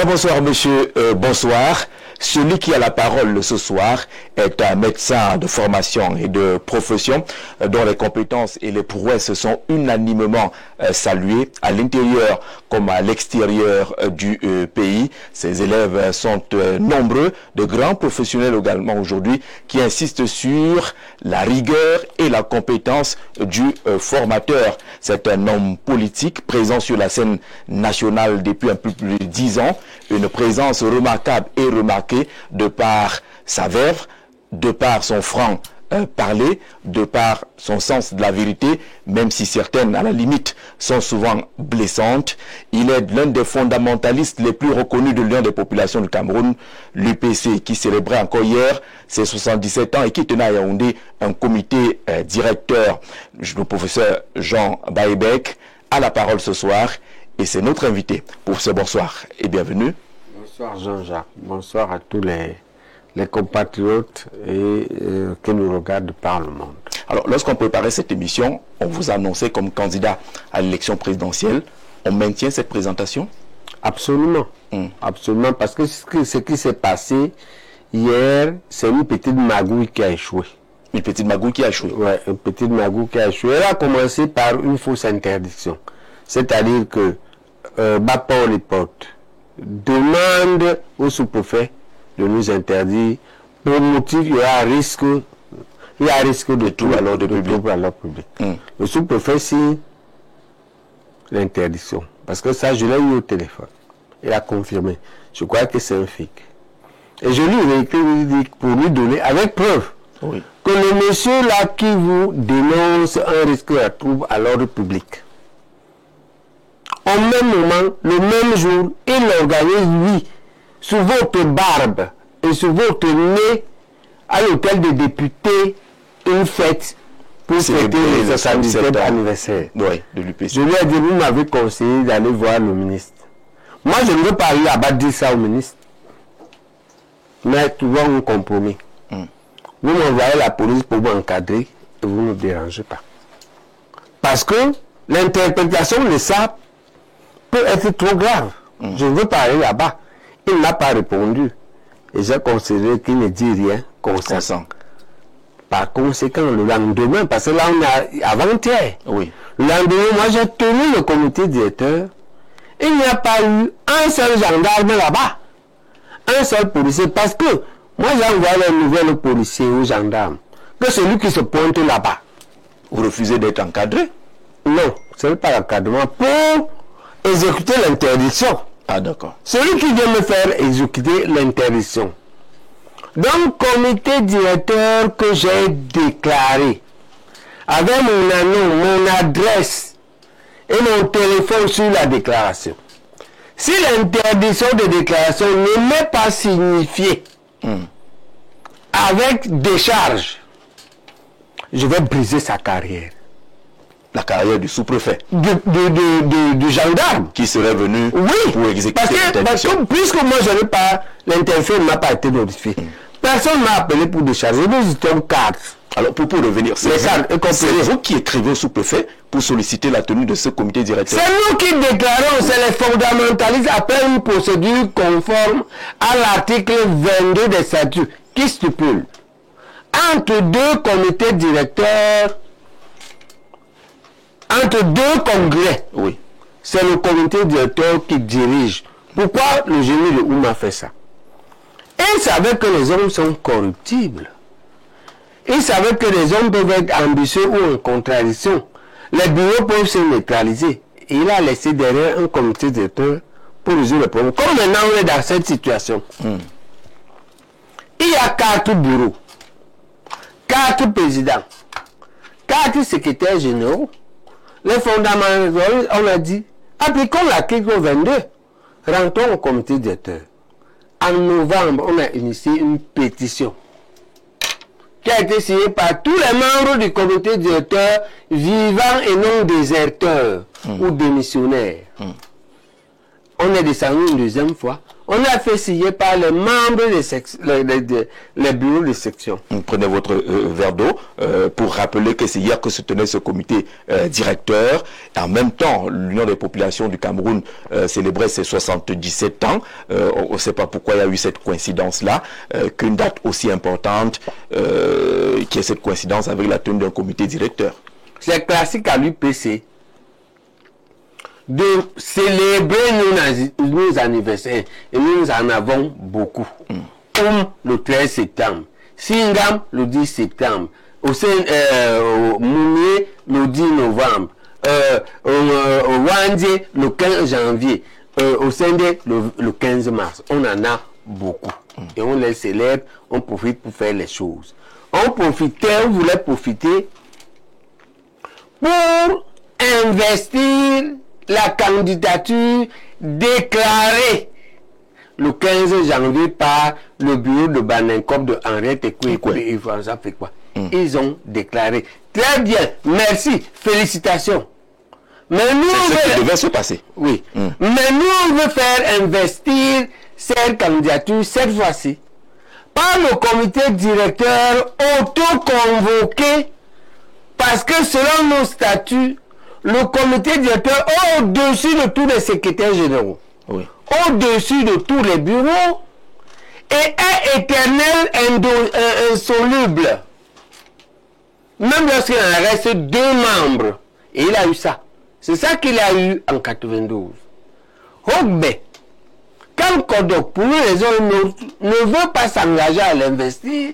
Bien, bonsoir monsieur, bonsoir. Celui qui a la parole ce soir est un médecin de formation et de profession dont les compétences et les prouesses sont unanimement saluées à l'intérieur comme à l'extérieur du pays. Ces élèves sont nombreux, de grands professionnels également aujourd'hui qui insistent sur la rigueur et la compétence du formateur. C'est un homme politique présent sur la scène nationale depuis un peu plus de 10 ans, une présence remarquable et remarquée de par sa verve, de par son franc parler, de par son sens de la vérité, même si certaines, à la limite, sont souvent blessantes. Il est l'un des fondamentalistes les plus reconnus de l'Union des populations du Cameroun, l'UPC, qui célébrait encore hier ses 77 ans et qui tenait à Yaoundé un comité directeur. Le professeur Jean Baïbek a la parole ce soir et c'est notre invité. Professeur, bonsoir et bienvenue. Bonsoir Jean-Jacques, bonsoir à tous les compatriotes qui nous regardent par le monde. Alors, lorsqu'on préparait cette émission, on vous a annoncé comme candidat à l'élection présidentielle. On maintient cette présentation? Absolument, absolument, parce que ce qui s'est passé hier, c'est une petite magouille qui a échoué. Une petite magouille qui a échoué? Oui, une petite magouille qui a échoué. Elle a commencé par une fausse interdiction. C'est-à-dire que Bapor les portes demande au sous-préfet de nous interdire pour motif il y a risque de trouble à l'ordre public. Le sous-préfet signe l'interdiction parce que ça je l'ai eu au téléphone, il a confirmé. Je crois que c'est un fake et je lui ai écrit pour lui donner avec preuve que le monsieur là qui vous dénonce un risque de trouble à l'ordre public, au même moment, le même jour, il organise, lui, sur votre barbe et sur votre nez, à l'hôtel des députés, une fête pour fêter les 77 anniversaires de l'UPC. Je lui ai dit, vous m'avez conseillé d'aller voir le ministre. Moi, je ne veux pas aller là-bas dire ça au ministre. Mais trouvons un compromis. Vous m'envoyez la police pour m'encadrer et vous ne me dérangez pas. Parce que l'interprétation de ça peut être trop grave. Je ne veux pas aller là-bas. Il n'a pas répondu. Et j'ai considéré qu'il ne dit rien consent. Par conséquent, le lendemain, parce que là on a avant-hier, le lendemain, moi j'ai tenu le comité directeur. Il n'y a pas eu un seul gendarme là-bas. Un seul policier. Parce que moi j'ai envoyé un nouvel policier aux gendarmes. Que celui qui se pointe là-bas. Vous refusez d'être encadré? Non, ce n'est pas l'encadrement. Pour exécuter l'interdiction. Ah d'accord. Celui qui vient me faire exécuter l'interdiction. Donc, comité directeur que j'ai déclaré, avec mon nom, mon adresse et mon téléphone sur la déclaration. Si l'interdiction de déclaration ne m'est pas signifiée avec décharge, je vais briser sa carrière. La carrière du sous-préfet. Du gendarme. Qui serait venu pour exécuter l'interdiction. Parce que puisque moi je n'ai pas, l'interdiction n'a pas été notifiée. Personne ne m'a appelé pour décharger. Nous étions 4. Alors pour revenir, c'est vous qui écrivez au sous-préfet pour solliciter la tenue de ce comité directeur. C'est nous qui déclarons, c'est les fondamentalistes après une procédure conforme à l'article 22 des statuts qui stipule entre deux comités directeurs, entre deux congrès, c'est le comité directeur qui dirige. Pourquoi le génie de Ouma fait ça? Il savait que les hommes sont corruptibles. Il savait que les hommes peuvent être ambitieux ou en contradiction. Les bureaux peuvent se neutraliser. Et il a laissé derrière un comité directeur pour résoudre le problème. Comme maintenant on est dans cette situation, il y a 4 bureaux, 4 présidents, 4 secrétaires généraux. Les fondamentaux, on a dit, appliquons l'article 22, rentrons au comité directeur. En novembre, on a initié une pétition qui a été signée par tous les membres du comité directeur vivants et non déserteurs ou démissionnaires. On est descendu une deuxième fois, On a fait signer par les membres les bureaux de section. Prenez votre verre d'eau pour rappeler que c'est hier que se tenait ce comité directeur. Et en même temps, l'Union des populations du Cameroun célébrait ses 77 ans. On ne sait pas pourquoi il y a eu cette coïncidence-là, qu'une date aussi importante, qui est cette coïncidence avec la tenue d'un comité directeur. C'est classique à l'UPC de célébrer nos anniversaires, et nous en avons beaucoup. Comme le 13 septembre, Singam le 10 septembre, Mounier le 10 novembre, au Wandje le 15 janvier, au Sende le 15 mars. On en a beaucoup. Et on les célèbre, on profite pour faire les choses. On voulait profiter pour investir la candidature déclarée le 15 janvier par le bureau de Banenkop de Henriette Ekwe et François Féquois. Ils ont déclaré. Très bien, merci, félicitations. Mais nous, c'est ce qui devait se passer. Oui. Mais nous, on veut faire investir cette candidature cette fois-ci par le comité directeur auto-convoqué, parce que selon nos statuts, le comité directeur est au-dessus de tous les secrétaires généraux, au-dessus de tous les bureaux, et est éternel, insoluble. Même lorsqu'il en reste 2 membres, et il a eu ça. C'est ça qu'il a eu en 92. Hogbe, quand Kodok, pour une raison ou une autre, ne veut pas s'engager à l'investir,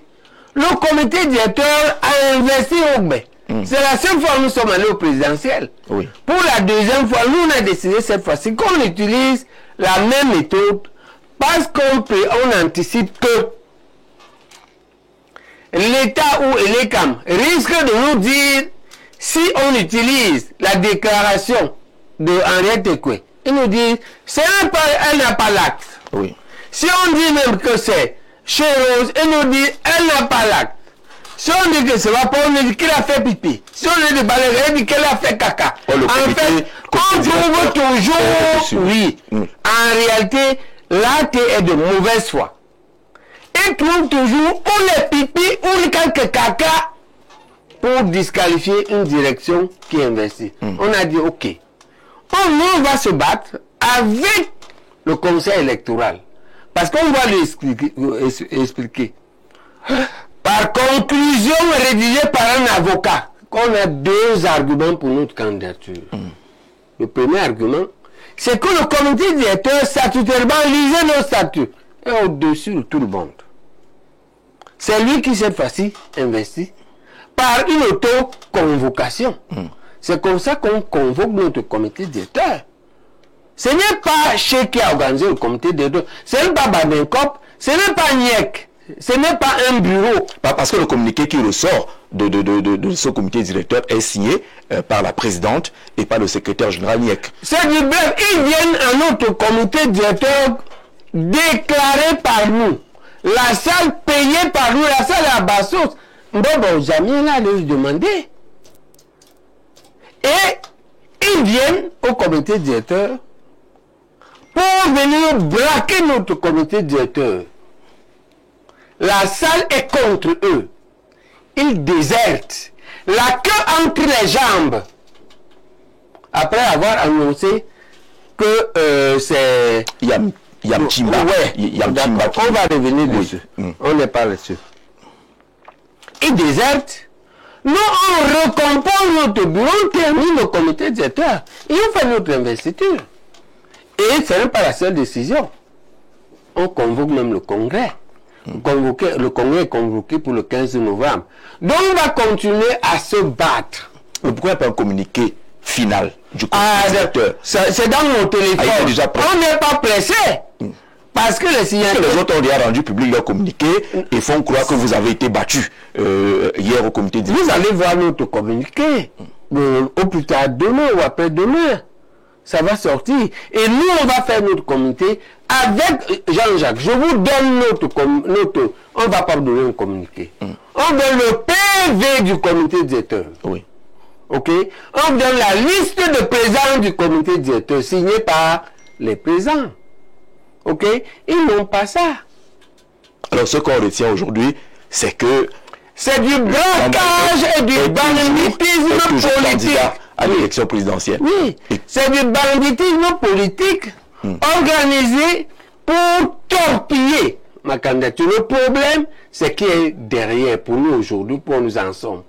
le comité directeur a investi Hogbe. C'est la seule fois que nous sommes allés au présidentiel. Oui. Pour la deuxième fois, nous on a décidé cette fois-ci qu'on utilise la même méthode parce qu'on anticipe que l'État ou l'ECAM risque de nous dire, si on utilise la déclaration de Henriette Ekwe, ils nous disent, elle n'a pas l'acte. Oui. Si on dit même que c'est chez Rose, ils nous disent, elle n'a pas l'acte. Si on dit que c'est pas pour, on dit qu'il a fait pipi. Si on dit balayer, on dit qu'elle a fait caca. En fait, on trouve toujours, oui. En réalité, l'acte est de mauvaise foi. Ils trouvent toujours ou les pipi ou les quelques caca pour disqualifier une direction qui investit. On a dit, ok. On va se battre avec le conseil électoral. Parce qu'on va lui expliquer. Par conclusion rédigée par un avocat, qu'on a 2 arguments pour notre candidature. Le premier argument, c'est que le comité directeur statutairement lisait nos statuts est au-dessus de tout le monde. C'est lui qui, cette fois-ci, investit par une auto-convocation. C'est comme ça qu'on convoque notre comité directeur. Ce n'est pas chez qui a organisé le comité directeur, ce n'est pas Banenkop, ce n'est pas Niek. Ce n'est pas un bureau. Parce que le communiqué qui ressort de ce comité directeur est signé par la présidente et par le secrétaire général Niek. C'est du bluff. Ils viennent à notre comité directeur déclaré par nous. La salle payée par nous, la salle à Bassos. Bon, jamais là de lui demander. Et ils viennent au comité directeur pour venir braquer notre comité directeur. La salle est contre eux. Ils désertent. La queue entre les jambes. Après avoir annoncé que c'est... Yamchimba. Ouais, on va revenir dessus. On n'est pas là-dessus. Ils désertent. Nous, on recompose notre bureau, on termine le comité directeur. Et on fait notre investiture. Et ce n'est pas la seule décision. On convoque même le congrès. Le congrès est convoqué pour le 15 novembre. Donc on va continuer à se battre. Mais pourquoi pas un communiqué final du comité directeur? C'est dans mon téléphone. On n'est pas pressé. Parce que les signataires... Les autres ont déjà rendu public leur communiqué et font croire que vous avez été battu hier au comité directeur. Vous allez voir notre communiqué. Au plus tard demain ou après-demain. Ça va sortir. Et nous, on va faire notre comité avec Jean-Jacques. Je vous donne notre on va pas vous donner un communiqué. On donne le PV du comité directeur. Oui. Ok? On donne la liste de présidents du comité directeur signée par les présidents. Ok? Ils n'ont pas ça. Alors, ce qu'on retient aujourd'hui, c'est que c'est du braquage et du banditisme politique. À l'élection présidentielle. Oui, c'est du banditisme politique organisé pour torpiller ma candidature. Le problème, c'est qui est derrière pour nous aujourd'hui, pour nous en sommes.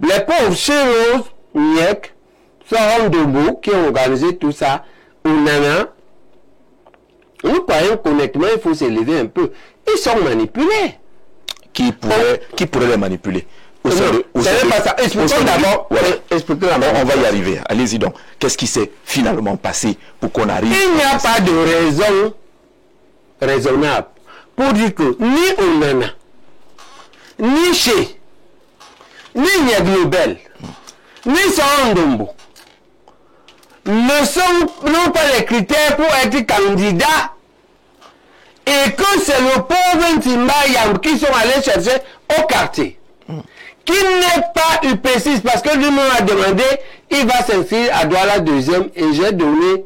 Les pauvres Chéros, Niek, Soron Dobo, qui ont organisé tout ça, Ounana, nous croyons qu'honnêtement, il faut s'élever un peu. Ils sont manipulés. Qui pourrait les manipuler? C'est pas ça. Expliquons d'abord. On va y arriver. Allez-y donc. Qu'est-ce qui s'est finalement passé pour qu'on arrive? Il n'y a pas de raison raisonnable pour dire que ni Onana, ni Chez, ni Niaglobel, ni Sandombo n'ont pas les critères pour être candidats et que c'est le pauvre Ntimbayam qui sont allés chercher au quartier. Qui n'est pas UP6 parce que lui-même a demandé, il va s'inscrire à Douala deuxième et j'ai donné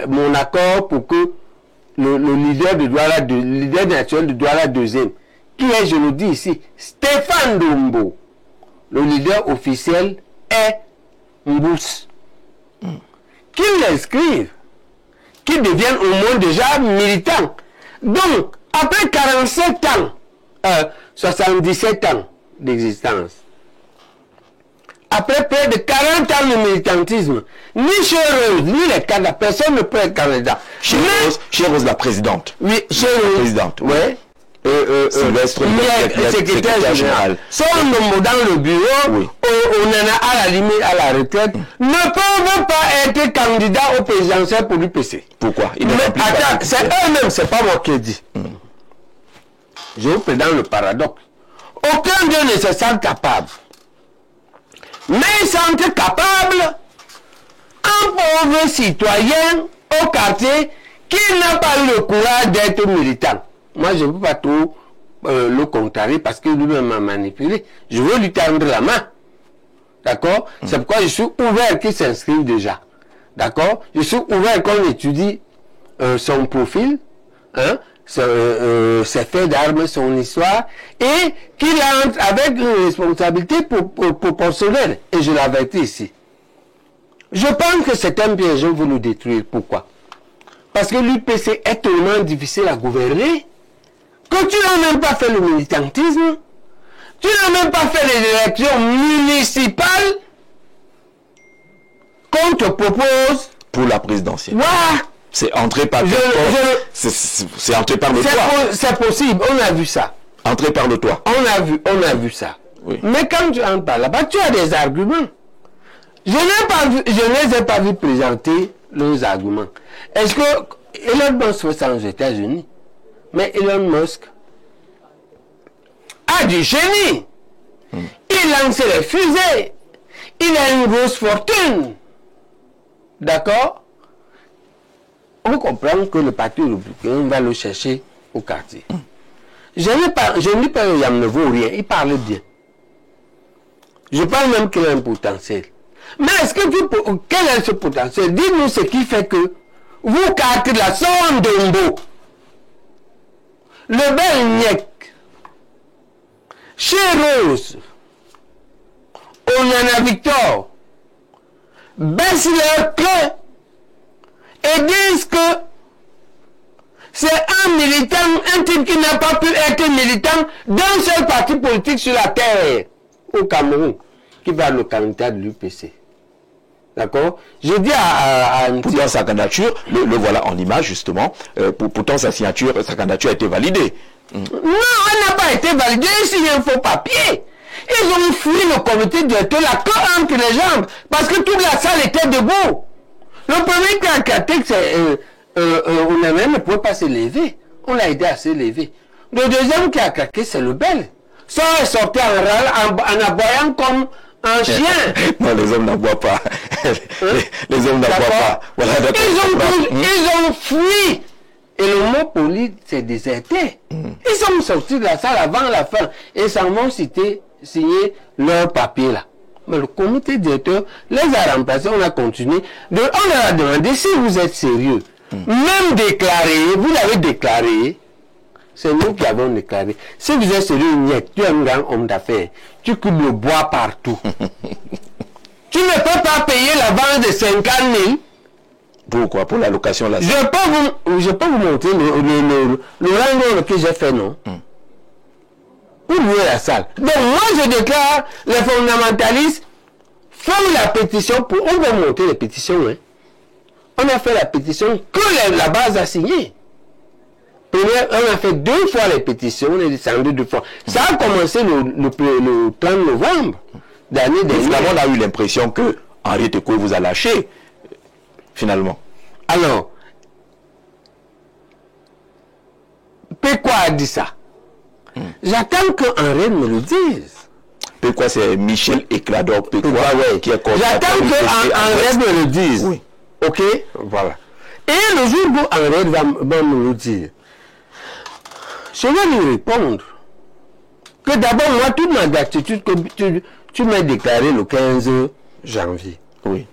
mon accord pour que le leader de Douala, le leader naturel de Douala deuxième, qui est, je le dis ici, Stéphane Dombo, le leader officiel est Mbous. Qu'il l'inscrive, qu'il devienne au moins déjà militant. Donc, après 47 ans, 77 ans d'existence. Après près de 40 ans de militantisme, ni chez Rose, ni les cadres, personne ne peut être candidat. Chez Rose, la présidente. Oui, chez Rose. Présidente. Oui. Sylvestre, le secrétaire général. Son nombre dans le bureau, oui. On en a à la limite, à la retraite, ne peuvent pas être candidats au présidentiel pour l'UPC. Pourquoi? Attends, c'est eux-mêmes, c'est pas moi qui ai dit. Je vous présente le paradoxe. Aucun d'eux ne se sent capable. Mais ils sentent capables un pauvre citoyen au quartier qui n'a pas eu le courage d'être militant. Moi, je ne peux pas trop le contrarier parce que lui-même m'a manipulé. Je veux lui tendre la main. D'accord? C'est pourquoi je suis ouvert qu'il s'inscrive déjà. D'accord? Je suis ouvert qu'on étudie son profil, hein? Ses faits d'armes, son histoire, et qu'il entre avec une responsabilité proportionnelle. Et je l'avertis ici. Je pense que c'est un piège, je veux nous détruire. Pourquoi? Parce que l'UPC est tellement difficile à gouverner que tu n'as même pas fait le militantisme, tu n'as même pas fait les élections municipales qu'on te propose pour la présidentielle. Voilà. C'est entré par c'est entré par le toit. C'est possible, on a vu ça. Entré par le toit. On a vu ça. Oui. Mais quand tu entres par là-bas, tu as des arguments. Je ne les ai pas vu présenter leurs arguments. Est-ce que Elon Musk fait ça aux États-Unis? Mais Elon Musk a du génie. Il lance les fusées. Il a une grosse fortune. D'accord? On comprend que le parti républicain va le chercher au quartier. Je ne dis pas que Yam ne vaut rien, il parle bien. Je parle même qu'il a un potentiel. Mais est-ce que quel est ce potentiel? Dis-nous ce qui fait que vous quatre la son d'Ombo, le bel Niek, chez Rose, Onana Victor, baissent leur cœur et disent que c'est un militant, un type qui n'a pas pu être militant d'un seul parti politique sur la terre au Cameroun, qui va le candidat de l'UPC. D'accord? Je dis à pourtant sa candidature, le voilà en image justement, pourtant sa candidature a été validée. Non, elle n'a pas été validée, il y a un faux papier. Ils ont fui le comité directeur la queue entre les jambes, parce que toute la salle était debout. Le premier qui a capté que on ne pouvait pas se lever. On l'a aidé à se lever. Le deuxième qui a craqué, c'est le bel. Ça est sorti en aboyant comme un chien. Non, les hommes n'aboient pas. Les hommes n'aboient pas. Voilà, ils ont fui. Et le mot poli, c'est déserté. Ils sont sortis de la salle avant la fin. Et s'en vont signer leur papier là. Mais le comité directeur les a remplacés, on a continué. On leur a demandé si vous êtes sérieux. Même déclaré, vous l'avez déclaré, c'est nous qui avons déclaré. Si vous êtes celui Niette, tu es un grand homme d'affaires, tu coupes le bois partout. Tu ne peux pas payer la vente de 50 000. Pourquoi? Pour la location là. Je peux vous montrer le rango que j'ai fait, non? Pour louer la salle. Donc moi je déclare, les fondamentalistes font la pétition pour... On va monter les pétitions, hein. On a fait la pétition que la base a signée. On a fait 2 fois les pétitions, on est descendu 2 fois. Ça a commencé le 30 novembre d'année dernière. Finalement, on a eu l'impression que Henri Tekoé vous a lâché, finalement. Alors, Pékwa a dit ça. J'attends qu'Henri me le dise. Pékwa, c'est Michel Éclador Pékwa, ouais. qui est contre. J'attends qu'Henri me le dise. Oui. Ok, voilà. Et le jour où Henri va me le dire, je vais lui répondre que d'abord, moi, toute ma gratitude que tu m'as déclaré le 15 janvier. Oui.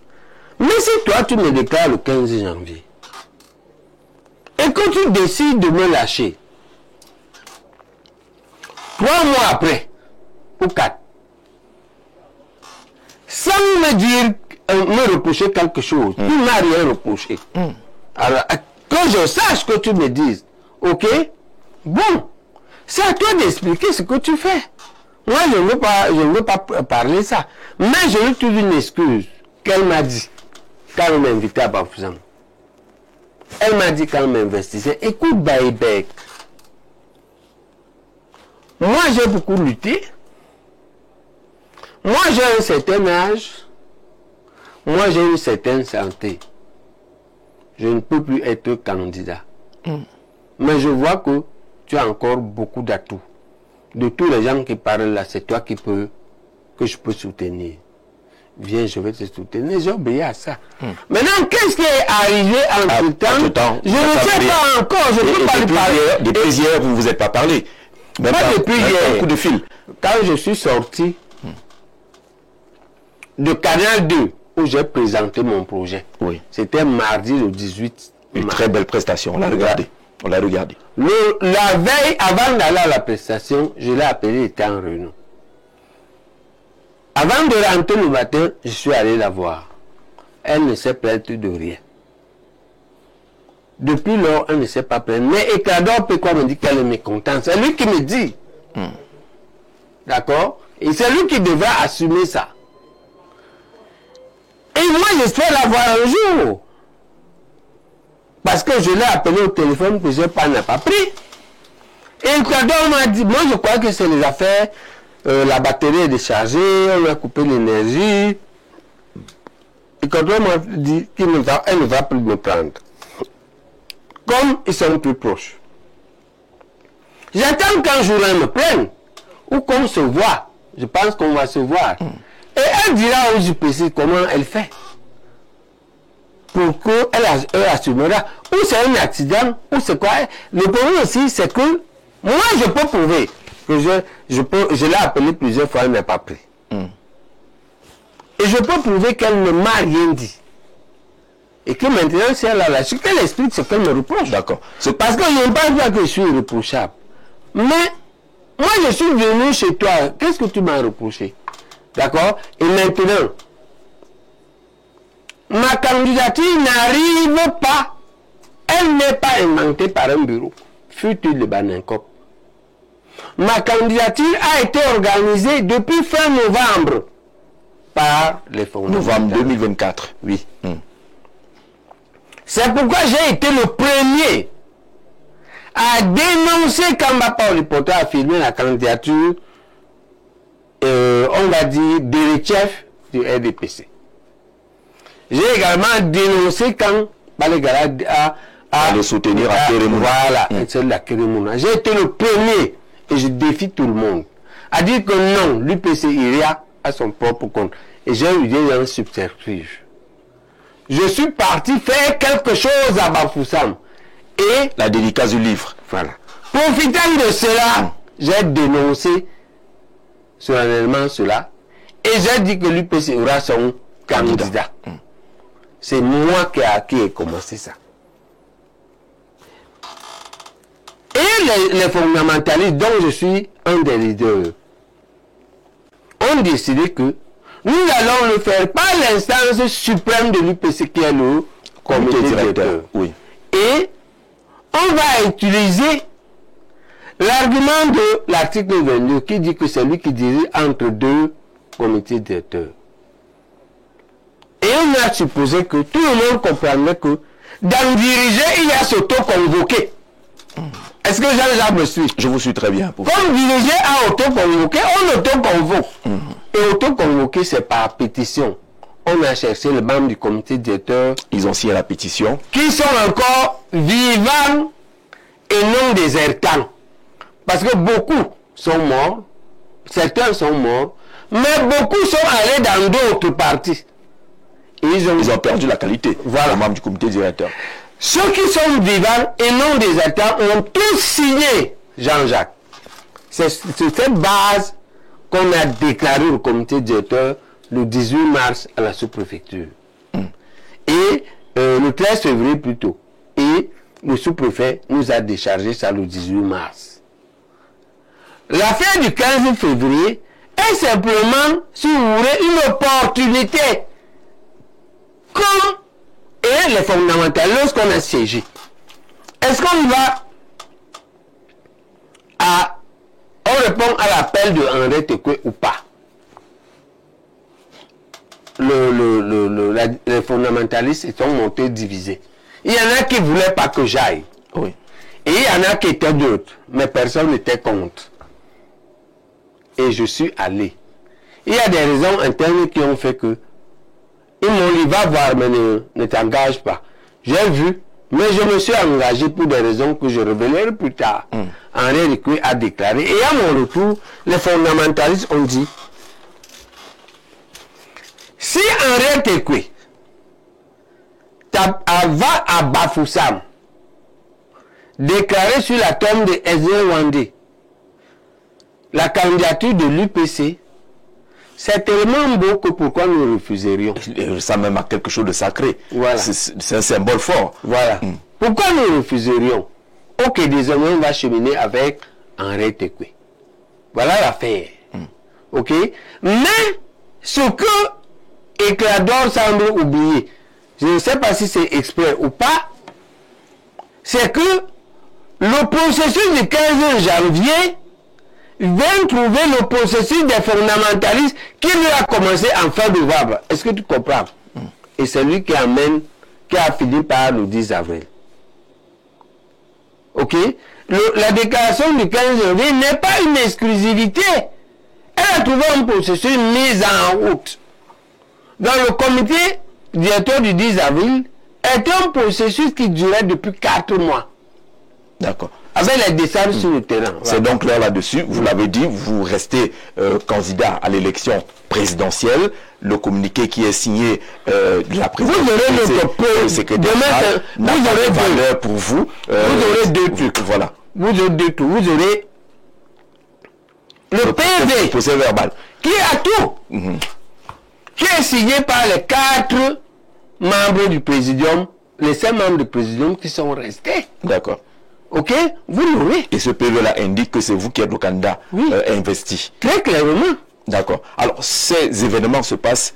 Mais si toi, tu me déclares le 15 janvier, et que tu décides de me lâcher, 3 mois après, ou 4, sans me dire, me reprocher quelque chose, tu ne m'as rien reproché. Alors, que je sache que tu me dises, ok, bon, c'est à toi d'expliquer ce que tu fais. Moi, je ne veux pas parler ça. Mais je lui trouve une excuse qu'elle m'a dit quand elle m'a invité à Bafoussam. Elle m'a dit quand elle m'investissait, écoute Baïbek, moi j'ai beaucoup lutté. Moi j'ai un certain âge. Moi j'ai une certaine santé. Je ne peux plus être candidat. Mais je vois que tu as encore beaucoup d'atouts. De tous les gens qui parlent là, c'est toi que je peux soutenir. Viens, je vais te soutenir. J'ai obéi à ça. Maintenant, qu'est-ce qui est arrivé entre-temps? Je ne sais pas encore. Je ne peux pas lui parler. Depuis hier, vous ne vous êtes pas parlé. Pas depuis hier. Un coup de fil. Quand je suis sorti de Canal 2, où j'ai présenté mon projet. Oui. C'était mardi le 18 Une mars. très belle prestation. On l'a regardé. On l'a regardé. La veille, avant d'aller à la prestation, je l'ai appelé, il était en réunion. Avant de rentrer le matin, je suis allé la voir. Elle ne s'est plainte de rien. Depuis lors, elle ne s'est pas plainte. Mais Éclador Pékwa me dit qu'elle est mécontente. C'est lui qui me dit. D'accord? Et c'est lui qui devrait assumer ça. Et moi, j'espère l'avoir un jour. Parce que je l'ai appelé au téléphone que je n'a pas pris. Et Éclador m'a dit, moi je crois que c'est les affaires, la batterie est déchargée, on a coupé l'énergie. Éclador m'a dit qu'elle ne va plus me prendre. Comme ils sont plus proches. J'attends qu'un jour elle me prenne. Ou qu'on se voit. Je pense qu'on va se voir. Et elle dira au JPC comment elle fait. Pour qu'elle assumera. Ou c'est un accident, ou c'est quoi. Le problème aussi, c'est que moi, je peux prouver que je l'ai appelé plusieurs fois, elle n'a pas pris. Et je peux prouver qu'elle ne m'a rien dit. Et que maintenant, si elle a lâché, qu'elle explique ce qu'elle me reproche. D'accord. Parce que je ne pense pas que je suis irréprochable. Mais, moi, je suis venu chez toi. Qu'est-ce que tu m'as reproché? D'accord? Et maintenant, ma candidature n'arrive pas. Elle n'est pas inventée par un bureau. Fut-il le Banankop. Ma candidature a été organisée depuis fin novembre par les fondamentaux. Novembre 2024. Oui. C'est pourquoi j'ai été le premier à dénoncer Kamba Paulipoto a filmé la candidature, on va dire, d'Erechev du RDPC. J'ai également dénoncé quand Balegara a le soutenir à Kérémouna. Voilà, c'est la Kérémouna. J'ai été le premier, et je défie tout le monde, à dire que non, l'UPC irait à son propre compte. Et j'ai eu un subterfuge. Je suis parti faire quelque chose à Bafoussam. Et la dédicace du livre. Voilà. Profitant de cela, j'ai dénoncé solennellement cela. Et j'ai dit que l'UPC aura son candidat. C'est moi qui ai commencé ça. Et les fondamentalistes, dont je suis un des leaders, ont décidé que nous allons le faire par l'instance suprême de l'UPC qui est le comité directeur. Oui. Et on va utiliser l'argument de l'article 22 qui dit que c'est lui qui dirige entre deux comités directeurs. Et on a supposé que tout le monde comprendrait que dans diriger, il y a s'auto-convoquer. Est-ce que Jean-Jacques me suit? Je vous suis très bien. Comme diriger à auto-convoquer, on auto-convoque. Et auto-convoquer, c'est par pétition. On a cherché les membres du comité directeur. Ils ont signé la pétition. Qui sont encore vivants et non désertants. Parce que beaucoup sont morts, certains sont morts, mais beaucoup sont allés dans d'autres partis. Et ils ont perdu la qualité. Voilà. Les membres du comité directeur. Ceux qui sont vivants et non désertants ont tous signé, Jean-Jacques. C'est sur cette base qu'on a déclaré au comité directeur le 18 mars à la sous-préfecture. Et le 13 février plutôt. Et le sous-préfet nous a déchargé ça le 18 mars. L'affaire du 15 février est simplement, si vous voulez, une opportunité. Comme et les fondamentaux, lorsqu'on a siégé, est-ce qu'on va on répond à l'appel de Henri Tekwe ou pas? Les fondamentalistes sont montés divisés. Il y en a qui ne voulaient pas que j'aille. Oui. Et il y en a qui étaient d'autres, mais personne n'était contre. Et je suis allé. Il y a des raisons internes qui ont fait que ils m'ont dit, va voir, mais ne t'engage pas. J'ai vu, mais je me suis engagé pour des raisons que je révélerai plus tard. Henri Tekwe a déclaré. Et à mon retour, les fondamentalistes ont dit, si Henri Tekwe va à Bafoussam déclarer sur la tombe de Ezra Wandé la candidature de l'UPC, c'est tellement beau que pourquoi nous refuserions? Ça même a quelque chose de sacré. Voilà. C'est un symbole fort. Voilà. Pourquoi nous refuserions? Ok, désormais on va cheminer avec Henri Tekwe. Voilà l'affaire. Ok. Mais ce que Éclador semble oublier, je ne sais pas si c'est exprès ou pas, c'est que le processus du 15 janvier vient trouver le processus des fondamentalistes qui lui a commencé en fin novembre. Est-ce que tu comprends? Et c'est lui qui a fini par le 10 avril. Ok? La déclaration du 15 janvier n'est pas une exclusivité. Elle a trouvé un processus mis en route. Dans le comité directeur du 10 avril, est un processus qui durait depuis 4 mois. D'accord. Avec les descentes sur le terrain. C'est donc là-dessus, vous l'avez dit, vous restez candidat à l'élection présidentielle. Le communiqué qui est signé de la présidence du secrétaire général n'a pas de valeur pour vous. Vous aurez deux trucs. Voilà. Vous aurez deux trucs. Vous aurez le PV, le procès verbal, qui a tout, qui est signé par les 4 membres du présidium, les 5 membres du présidium qui sont restés. D'accord. Ok, vous l'aurez. Et ce PV-là indique que c'est vous qui êtes le candidat investi. Très clairement. D'accord. Alors, ces événements se passent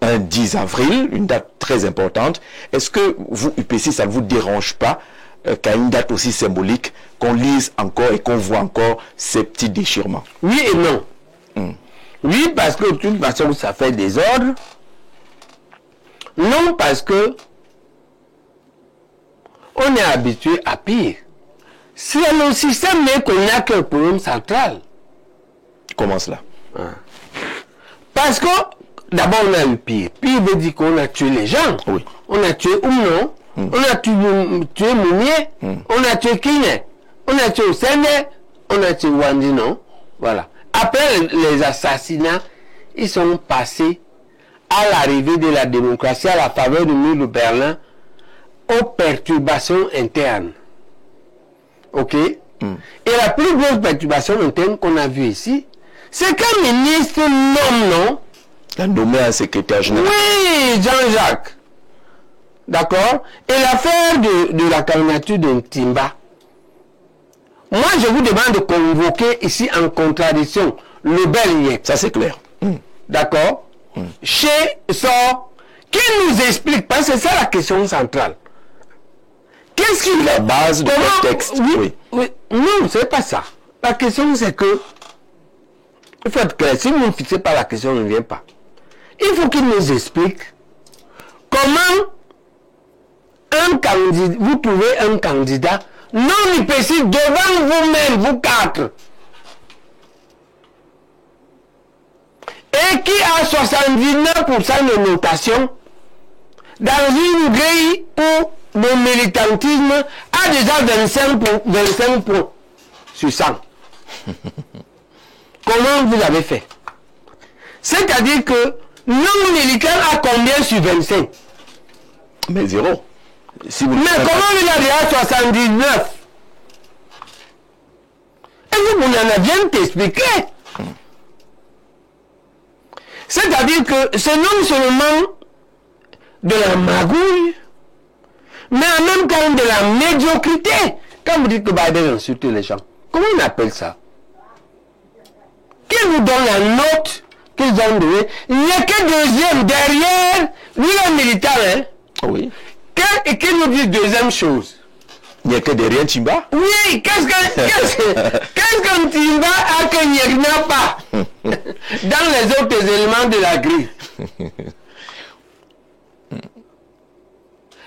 un 10 avril, une date très importante. Est-ce que vous, UPC, ça ne vous dérange pas qu'à une date aussi symbolique, qu'on lise encore et qu'on voit encore ces petits déchirements? Oui et non. Oui, parce que de toute façon, ça fait désordre. Non, parce que on est habitué à pire. C'est le système, mais qu'on n'a qu'un problème central. Comment cela? Parce que, d'abord, on a eu pire. Pire veut dire qu'on a tué les gens. Oui. On a tué Oumnon. On a tué Mounier. On a tué Kiné. On a tué Osende. On a tué Wandi, non? Voilà. Après les assassinats, ils sont passés à l'arrivée de la démocratie, à la faveur du mur de Berlin, aux perturbations internes. Ok? Et la plus grosse perturbation interne qu'on a vue ici, c'est qu'un ministre nomme, non? Il a nommé un secrétaire général. Oui, Jean-Jacques. D'accord? Et l'affaire de la candidature de Ntimba, moi je vous demande de convoquer ici en contradiction le bel Niek. Ça c'est clair. D'accord? Chez Sor, qui nous explique, parce que c'est ça la question centrale. Qu'est-ce qu'il La base de Comment... texte. Oui. Non, c'est pas ça. La question c'est que, il faut être clair, si vous ne fixez pas la question, on ne vient pas. Il faut qu'il nous explique comment un candidat, vous trouvez un candidat non IPC devant vous-même, vous quatre, et qui a 79% de notation dans une grille où le militantisme a déjà 25 points sur 100. Comment vous avez fait? C'est-à-dire que non-militant a combien sur 25? Mais zéro. Si vous Mais comment il a déjà 79? Et vous n'en avez bien expliqué. C'est-à-dire que c'est non seulement de la magouille, mais en même temps de la médiocrité. Quand vous dites que Biden insulte les gens, comment on appelle ça? Qui vous donne la note qu'ils ont donnée? Il n'y a que deuxième derrière, lui le militant, hein? Oui. Et qui nous dit deuxième chose? Il n'y a que derrière Timba. Oui, qu'est-ce qu'un Timba a que Niek n'a pas dans les autres éléments de la grille?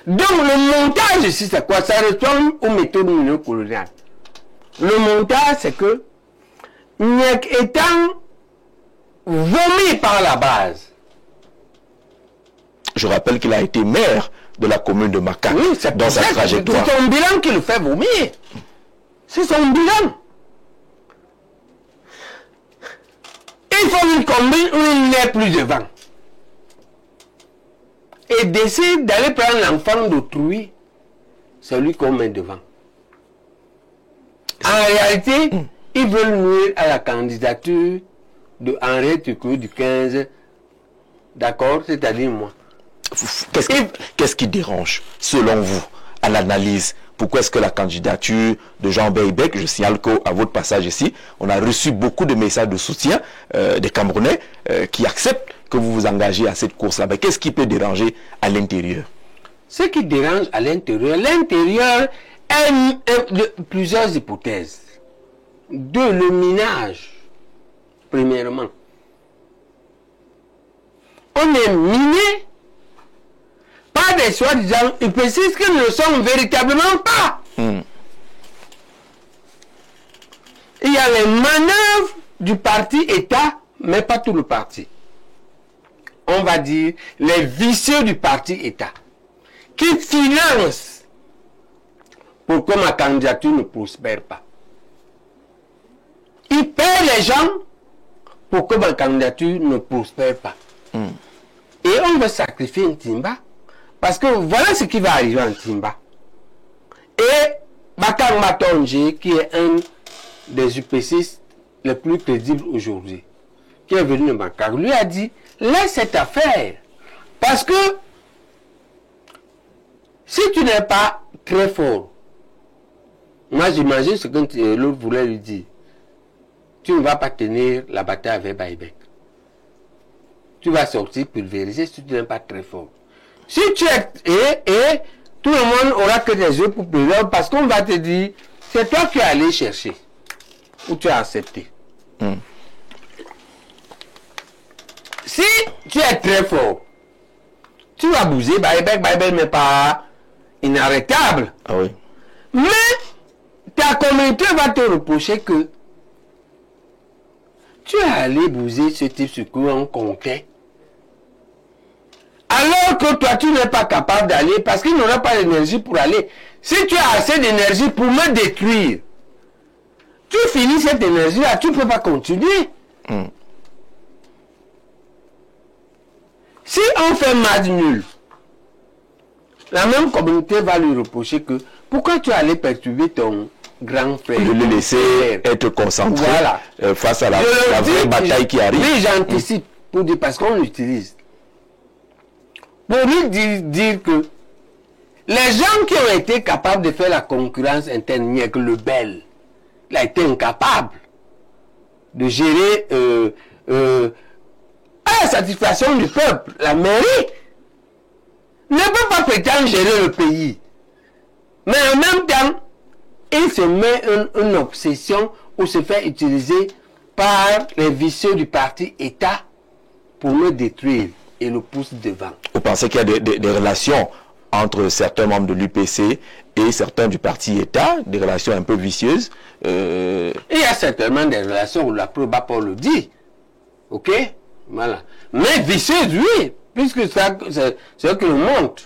Donc le montage ici c'est quoi? Ça ressemble aux méthodes néocoloniales. Le montage c'est que Niek étant vomi par la base. Je rappelle qu'il a été maire de la commune de Maka, oui, dans sa trajectoire. C'est son bilan qui le fait vomir. C'est son bilan. Il faut une commune où il n'est plus devant. Et décide d'aller prendre l'enfant d'autrui, celui qu'on met devant. En réalité, ils veulent nuire à la candidature de Henri Tukur du 15, d'accord, c'est-à-dire moi. Qu'est-ce qui dérange, selon vous, à l'analyse? Pourquoi est-ce que la candidature de Jean Beybec, je signale qu'à votre passage ici, on a reçu beaucoup de messages de soutien des Camerounais qui acceptent que vous vous engagez à cette course-là. Mais qu'est-ce qui peut déranger à l'intérieur? Ce qui dérange à l'intérieur, plusieurs hypothèses. Deux, le minage, premièrement. On est miné par des soi-disant hypothèses qui ne le sont véritablement pas. Il y a les manœuvres du parti État, mais pas tout le parti. On va dire les vicieux du parti État, qui financent pour que ma candidature ne prospère pas. Ils paient les gens pour que ma candidature ne prospère pas. Et on veut sacrifier un Timba, parce que voilà ce qui va arriver en Timba. Et Bakar Matonji, qui est un des UPCistes les plus crédibles aujourd'hui, qui est venu de Bakar, lui a dit, laisse cette affaire. Parce que si tu n'es pas très fort, moi j'imagine ce que l'autre voulait lui dire, tu ne vas pas tenir la bataille avec Beybec. Tu vas sortir pulvérisé si tu n'es pas très fort. Si tu es... Et tout le monde aura que des yeux pour pleurer parce qu'on va te dire, c'est toi qui es allé chercher. Ou tu as accepté. Si tu es très fort, tu vas bouger, Beybec n'est pas inarrêtable. Ah oui. Mais ta communauté va te reprocher que tu es allé bouger ce type sur quoi on comptait. Alors que toi, tu n'es pas capable d'aller parce qu'il n'aura pas l'énergie pour aller. Si tu as assez d'énergie pour me détruire, tu finis cette énergie-là, tu ne peux pas continuer. Si on fait match nul, la même communauté va lui reprocher que pourquoi tu es allé perturber ton grand frère. De le laisser être concentré face à la vraie bataille qui arrive. Oui, j'anticipe pour dire parce qu'on l'utilise. Pour lui dire que les gens qui ont été capables de faire la concurrence interne, Niek le Bel, Il a été incapable de gérer à la satisfaction du peuple. La mairie ne peut pas prétendre gérer le pays. Mais en même temps, il se met une obsession ou se fait utiliser par les vicieux du parti État pour le détruire et le pousse devant. Vous pensez qu'il y a des relations entre certains membres de l'UPC et certains du parti État, des relations un peu vicieuses? Il y a certainement des relations où la preuve Paul le dit. Ok? Voilà. Mais vicieuses, oui, puisque c'est ce que le montre.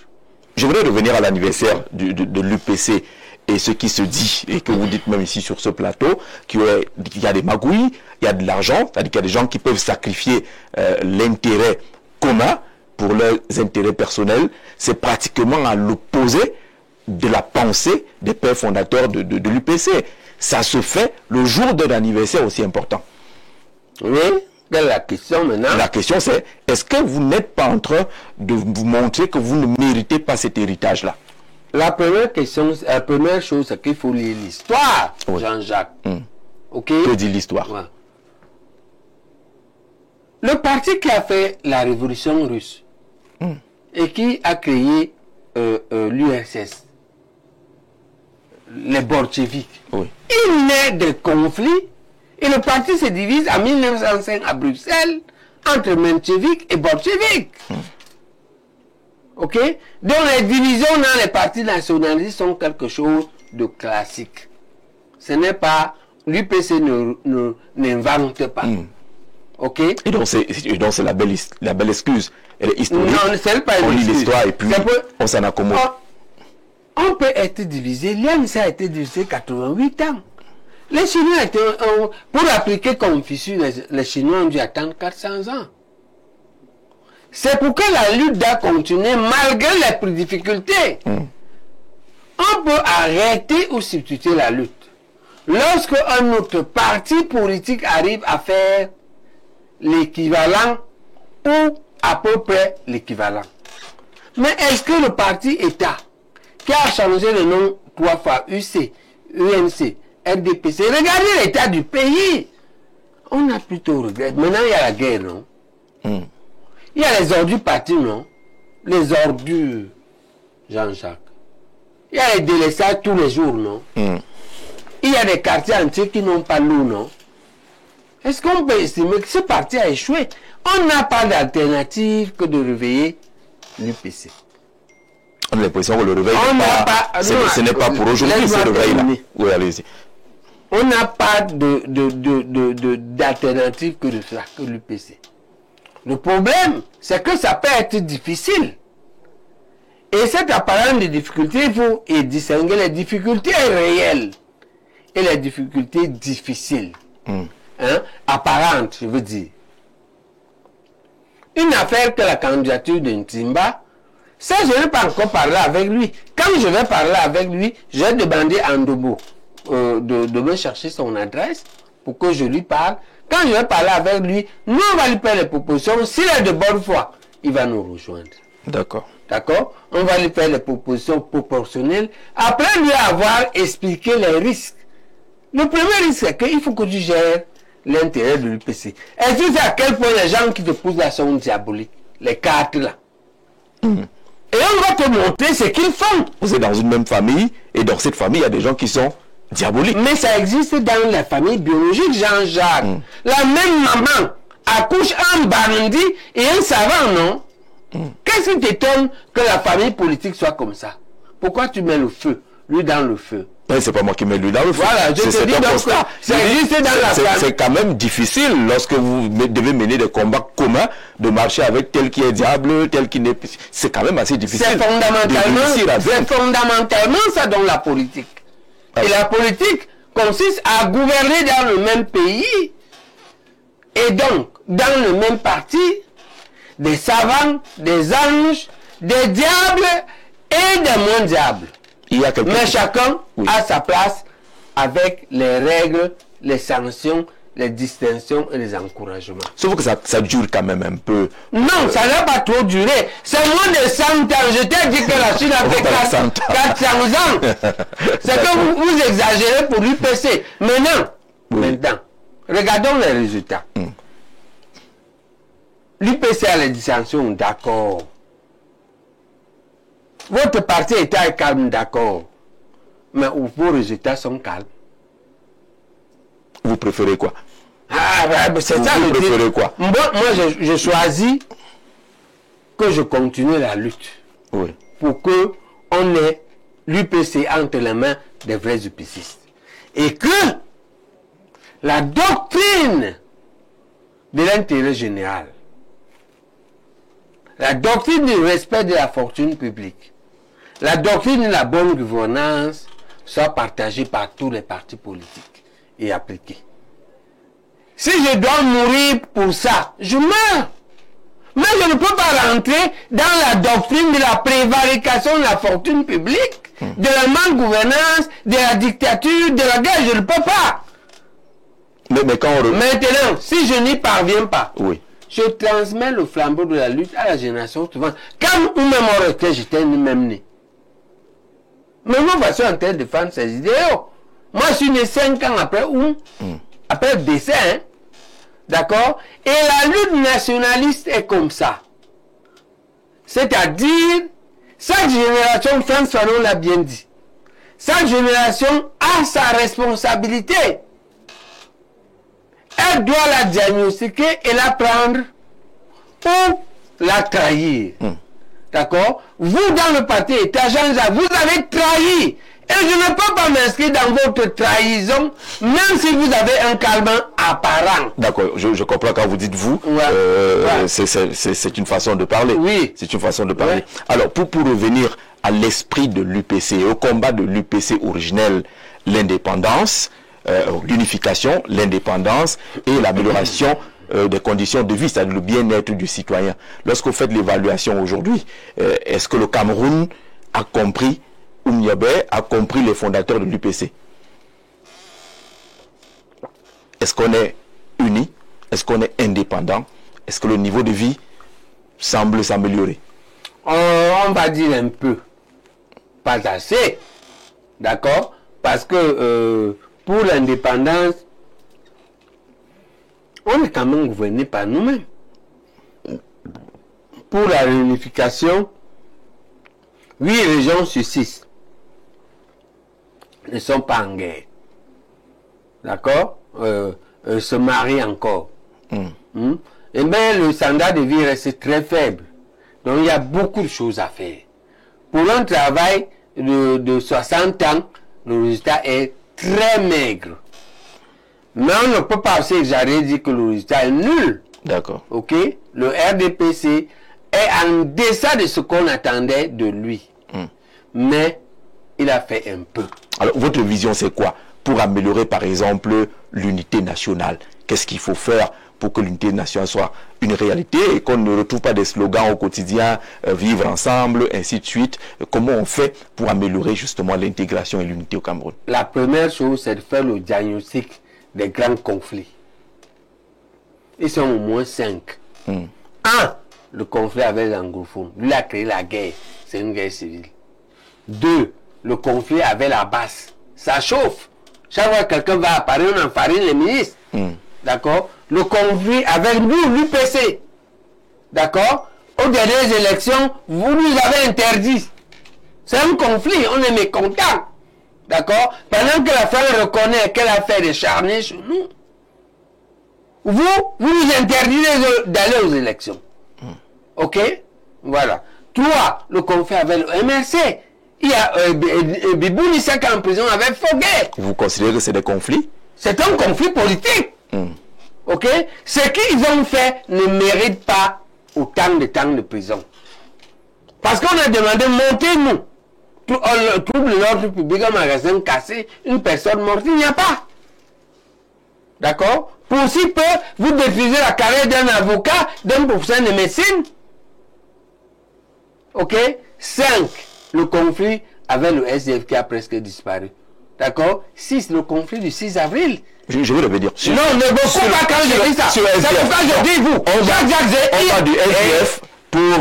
Je voudrais revenir à l'anniversaire de l'UPC et ce qui se dit, et que vous dites même ici sur ce plateau, qu'il y a des magouilles, il y a de l'argent, c'est-à-dire qu'il y a des gens qui peuvent sacrifier l'intérêt commun pour leurs intérêts personnels. C'est pratiquement à l'opposé de la pensée des pères fondateurs de l'UPC. Ça se fait le jour d'un anniversaire aussi important. Oui, quelle est la question maintenant? La question c'est, est-ce que vous n'êtes pas en train de vous montrer que vous ne méritez pas cet héritage-là? La première chose, c'est qu'il faut lire l'histoire, oui. Jean-Jacques. Ok? Que dit l'histoire? Ouais. Le parti qui a fait la révolution russe et qui a créé l'URSS, les bolcheviks, oui. Il naît des conflits et le parti se divise en 1905 à Bruxelles entre mencheviks et bolcheviks. Ok? Donc les divisions dans les partis nationalistes sont quelque chose de classique. Ce n'est pas... L'UPC n'invente pas. Ok? Et donc c'est la belle excuse. Elle est historique. Non, c'est pas une excuse. On lit l'histoire et puis on s'en accommode. On peut être divisé. L'INC a été divisé 88 ans. Les Chinois pour appliquer Confucius, les Chinois ont dû attendre 400 ans. C'est pourquoi la lutte doit continuer malgré les difficultés. On peut arrêter ou substituer la lutte. Lorsque un autre parti politique arrive à faire l'équivalent ou à peu près l'équivalent. Mais est-ce que le parti État, qui a changé le nom 3 fois, UC, UNC, RDPC, regardez l'état du pays. On a plutôt regretté. Maintenant, il y a la guerre, non? Il y a les ordures partis, non? Les ordures, Jean-Jacques. Il y a les délaissages tous les jours, non? Il y a des quartiers entiers qui n'ont pas l'eau, non? Est-ce qu'on peut estimer que ce parti a échoué? On n'a pas d'alternative que de réveiller l'UPC. On a l'impression que le réveil ce n'est pas pour aujourd'hui, ce réveil-là. Oui, allez-y. On n'a pas d'alternative que de faire que l'UPC. Le problème, c'est que ça peut être difficile. Et cette apparence de difficulté, il faut distinguer les difficultés réelles et les difficultés difficiles. Apparentes, je veux dire. Une affaire que la candidature de Ntimba, ça, je n'ai pas encore parlé avec lui. Quand je vais parler avec lui, je vais demander à Ndobo de me chercher son adresse pour que je lui parle. Quand je vais parler avec lui, nous, on va lui faire les propositions. S'il est de bonne foi, il va nous rejoindre. D'accord. D'accord? On va lui faire les propositions proportionnelles. Après lui avoir expliqué les risques. Le premier risque, c'est qu'il faut que tu gères l'intérêt de l'UPC. Est-ce que c'est à quel point les gens qui te poussent là sont diaboliques? Les cartes là. Et on va te montrer ce qu'ils font. Vous êtes dans une même famille, et dans cette famille, il y a des gens qui sont diaboliques. Mais ça existe dans la famille biologique, Jean-Jacques. La même maman accouche un bandit et un savant, non? Qu'est-ce qui t'étonne que la famille politique soit comme ça? Pourquoi tu mets le feu, lui dans le feu? C'est pas moi qui mets lui dans le feu. Voilà, je te dis donc ça. C'est quand même difficile lorsque vous devez mener des combats communs de marcher avec tel qui est diable, tel qui n'est... C'est quand même assez difficile. C'est fondamentalement ça dans la politique. Et la politique consiste à gouverner dans le même pays et donc dans le même parti des savants, des anges, des diables et des moins diables. Mais chacun a sa place avec les règles, les sanctions les distinctions et les encouragements. Sauf que ça dure quand même un peu. Non, ça n'a pas trop duré. C'est moins de 100 ans. Je t'ai dit que la Chine a fait 400 ans. C'est que vous exagérez pour l'UPC. Maintenant, regardons les résultats. L'UPC a les distinctions, d'accord. Votre parti était calme, d'accord. Mais vos résultats sont calmes. Vous préférez quoi? C'est ça vous le préférez truc. quoi? Moi, je choisis que je continue la lutte. Oui. Pour que on ait l'UPC entre les mains des vrais UPCistes. Et que la doctrine de l'intérêt général, la doctrine du respect de la fortune publique, la doctrine de la bonne gouvernance soit partagée par tous les partis politiques et appliquée. Si je dois mourir pour ça, je meurs. Mais je ne peux pas rentrer dans la doctrine de la prévarication de la fortune publique, de la malgouvernance, de la dictature, de la guerre. Je ne peux pas. Mais quand on... Maintenant, si je n'y parviens pas, oui. Je transmets le flambeau de la lutte à la génération suivante. Quand ou même on restait, j'étais même né. Mais moi, je suis en train de défendre ces idéaux. Moi, je suis né 5 ans après après le décès. Hein? D'accord? Et la lutte nationaliste est comme ça. C'est-à-dire, chaque génération, François Fanon l'a bien dit, chaque génération a sa responsabilité. Elle doit la diagnostiquer et la prendre ou la trahir. D'accord? Vous, dans le parti État, Jean-Jacques, vous avez trahi. Et je ne peux pas m'inscrire dans votre trahison, même si vous avez un calmant apparent. D'accord, je comprends quand vous dites vous. C'est une façon de parler. Oui. C'est une façon de parler. Ouais. Alors, pour revenir à l'esprit de l'UPC, au combat de l'UPC originel, l'indépendance, l'unification, l'indépendance et l'amélioration des conditions de vie, c'est-à-dire le bien-être du citoyen. Lorsque vous faites l'évaluation aujourd'hui, est-ce que le Cameroun a compris, Oumyabé a compris les fondateurs de l'UPC? Est-ce qu'on est unis? Est-ce qu'on est indépendant? Est-ce que le niveau de vie semble s'améliorer? On va dire un peu. Pas assez. D'accord? Parce que pour l'indépendance, on est quand même gouverné par nous-mêmes. Pour la réunification, 8 régions sur 6 ne sont pas en guerre. D'accord? Se marient encore. Et bien, le standard de vie reste très faible. Donc, il y a beaucoup de choses à faire. Pour un travail de 60 ans, le résultat est très maigre. Mais on ne peut pas aussi exagérer dire que le résultat est nul. D'accord. Ok? Le RDPC est en deçà de ce qu'on attendait de lui. Mais il a fait un peu. Alors, votre vision, c'est quoi? Pour améliorer, par exemple, l'unité nationale, qu'est-ce qu'il faut faire pour que l'unité nationale soit une réalité et qu'on ne retrouve pas des slogans au quotidien, vivre ensemble, ainsi de suite? Comment on fait pour améliorer justement l'intégration et l'unité au Cameroun? La première chose, c'est de faire le diagnostic des grands conflits. Ils sont au moins 5. 1. Le conflit avec les anglophones. Lui a créé la guerre. C'est une guerre civile. 2. Le conflit avec la basse. Ça chauffe. Chaque fois que quelqu'un va apparaître, on enfarine les ministres. D'accord? Le conflit avec nous, l'UPC. D'accord? Aux dernières élections, vous nous avez interdit. C'est un conflit, on est mécontent. D'accord? Pendant que la femme reconnaît qu'elle a fait des charniers chez nous, vous nous interdisez d'aller aux élections. Ok? Voilà. 3. Le conflit avec le MRC. Il y a Bibou Nissaka en prison avec Foguet. Vous considérez que c'est des conflits? C'est un conflit politique. Ok? Ce qu'ils ont fait ne mérite pas autant de temps de prison. Parce qu'on a demandé, montez-nous. Trouble l'ordre public, un magasin cassé, une personne morte, il n'y a pas. D'accord? Pour si peu, vous détruisez la carrière d'un avocat, d'un professeur de médecine. Ok? 5. Le conflit avec le SDF qui a presque disparu. D'accord? 6. Le conflit du 6 avril. Je vais le dire. Non, ne beaucoup pas quand je dis ça. C'est pourquoi je dis vous. On va du SDF pour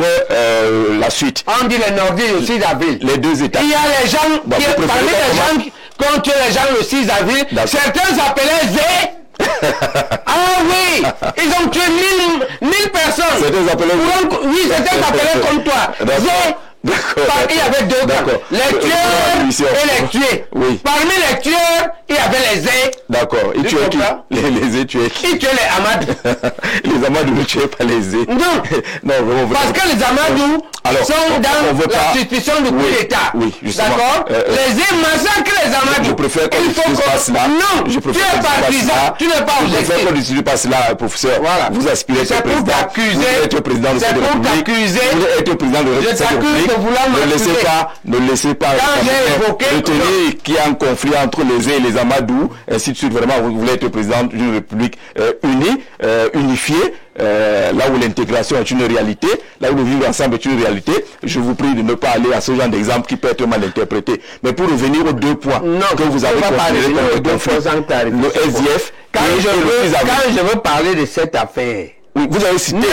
la suite. On dit le Nordiste le 6 avril. Les deux États. Il y a les gens, parmi les gens qui ont tué les gens le 6 avril, certains s'appelaient Zé. Ah oui, ils ont tué 1000 personnes. Certains s'appelaient oui, certains s'appelaient comme toi. Zé. Il y avait deux camps, les tueurs et les tués. Oui. Parmi les tueurs, il y avait les Zé. D'accord. Ils tuaient qui? Les Zé tuaient qui? Ils tuaient les Amadou. Les Amadou ne tuaient pas les Zé. Non. Non, vraiment. Parce que les Amadou sont dans la suspicion de coup d'État. Oui, justement. D'accord. Les Zé massacrent les Amadou. Je préfère qu'on n'utilise pas cela. Non, tu es partisan. Tu n'es pas objectif. Je préfère qu'on n'utilise pas cela, professeur. Voilà. Vous aspirez c'est pour t'accuser. Vous êtes président de cette République. C'est pour t'accuser. Vous êtes président de cette République. Ne laissez pas retenir qu'il y a un conflit entre les Zé et les Amadou, ainsi de suite. Vraiment, vous voulez être président d'une République unie, unifiée, là où l'intégration est une réalité, là où le vivre ensemble est une réalité. Je vous prie de ne pas aller à ce genre d'exemple qui peut être mal interprété. Mais pour revenir aux deux points que vous avez considérés comme le conflit, le SDF, quand je veux parler de cette affaire, oui, vous avez cité.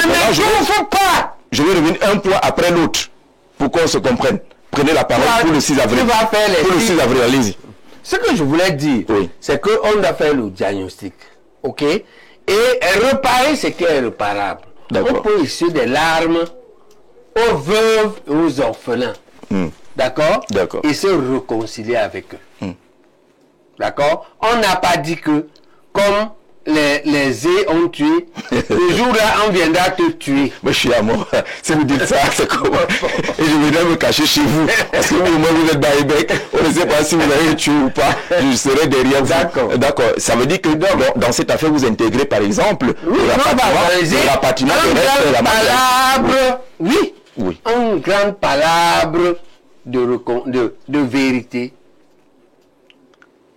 Je vais revenir un point après l'autre pour qu'on se comprenne. Prenez la parole pour le 6 avril. Pour le 6 avril, allez-y. Ce que je voulais dire, c'est qu'on doit faire le diagnostic. OK? Et réparer ce qui est réparable. On peut issuer des larmes aux veuves et aux orphelins. D'accord? Et se réconcilier avec eux. D'accord? On n'a pas dit que, comme les Zé ont tué, le jour-là, on viendra te tuer. Mais je suis à mort. Si vous dites ça, c'est comment? Et je viendrai me cacher chez vous. Parce que moi, vous êtes Baïbek. On ne sait pas si vous avez tué ou pas. Je serai derrière vous. D'accord. Ça veut dire que dans cette affaire, vous intégrez, par exemple, la patinage de la palabre. Oui. Une grande palabre de vérité.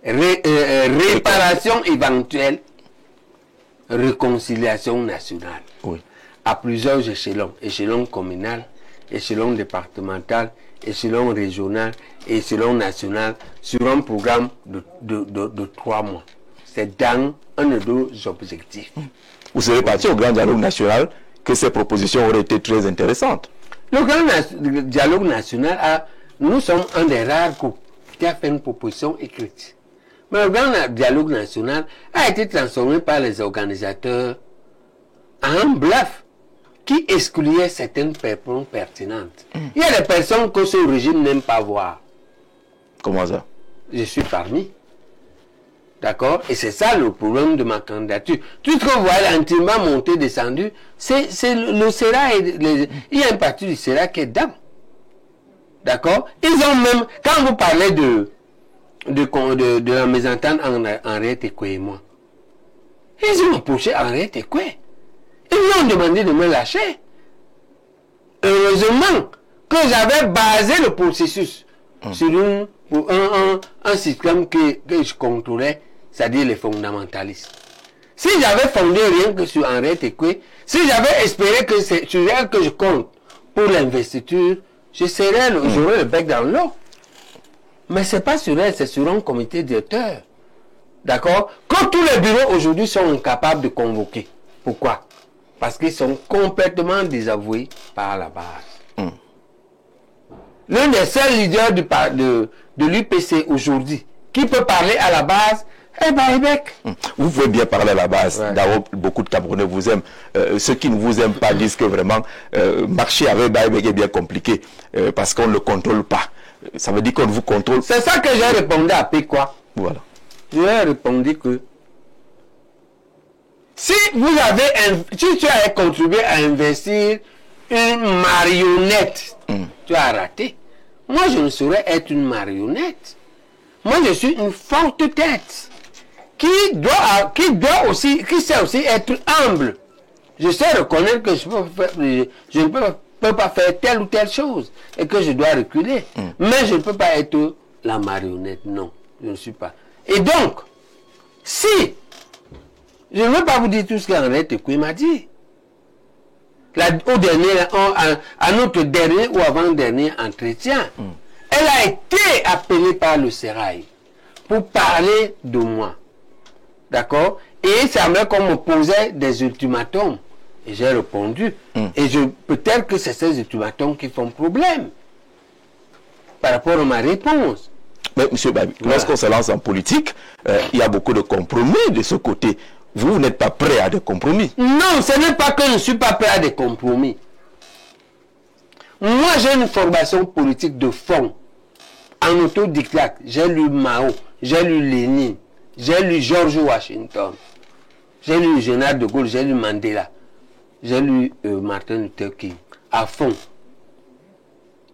Réparation éventuelle. Réconciliation nationale à plusieurs échelons, échelon communal, échelon départemental, échelon régional, échelon national, sur un programme de 3 mois. C'est dans un de nos objectifs. Vous serez parti au grand dialogue national que ces propositions auraient été très intéressantes. Le grand dialogue national, nous sommes un des rares groupes qui a fait une proposition écrite. Mais le grand dialogue national a été transformé par les organisateurs en un bluff qui excluait certaines personnes pertinentes. Il y a des personnes que ce régime n'aime pas voir. Comment ça? Je suis parmi. D'accord? Et c'est ça le problème de ma candidature. Tout ce que vous voyez intimement monté, descendu, c'est le SERA. Il y a une partie du SERA qui est dedans. D'accord? Ils ont même, quand vous parlez de la mésentente entre Henriette Ekwe et moi, ils ont approché Henriette Ekwe. Ils lui ont demandé de me lâcher. Heureusement que j'avais basé le processus sur un système que je contrôlais, c'est-à-dire les fondamentalistes. Si j'avais fondé rien que sur Henriette Ekwe, si j'avais espéré que c'est sur elle que je compte pour l'investiture, j'aurais le bec dans l'eau. Mais ce n'est pas sur elle, c'est sur un comité directeur. D'accord? Que tous les bureaux aujourd'hui sont incapables de convoquer. Pourquoi? Parce qu'ils sont complètement désavoués par la base. L'un des seuls leaders de l'UPC aujourd'hui qui peut parler à la base est Baïbek. Vous pouvez bien parler à la base. D'abord, beaucoup de Camerounais vous aiment. Ceux qui ne vous aiment pas disent que vraiment marcher avec Baïbek est bien compliqué parce qu'on ne le contrôle pas. Ça veut dire qu'on vous contrôle. C'est ça que j'ai répondu à Péquois. Voilà. J'ai répondu que si tu as contribué à investir une marionnette, tu as raté. Moi, je ne saurais être une marionnette. Moi, je suis une forte tête qui sait aussi être humble. Je sais reconnaître que je ne peux pas faire telle ou telle chose et que je dois reculer. Mais je ne peux pas être la marionnette. Non, je ne suis pas. Et donc, si je ne veux pas vous dire tout ce qu'Henriette Ekwe m'a dit. À notre dernier ou avant-dernier entretien, elle a été appelée par le Sérail pour parler de moi. D'accord? Et il semblait qu'on me posait des ultimatums. Et j'ai répondu. Et peut-être que c'est ces ultimatums qui font problème. Par rapport à ma réponse. Mais M. Babi, lorsqu'on se lance en politique, il y a beaucoup de compromis de ce côté. Vous n'êtes pas prêt à des compromis. Non, ce n'est pas que je ne suis pas prêt à des compromis. Moi, j'ai une formation politique de fond. En autodidacte, j'ai lu Mao, j'ai lu Lénine, j'ai lu George Washington, j'ai lu Général de Gaulle, j'ai lu Mandela, j'ai lu Martin Luther King, à fond.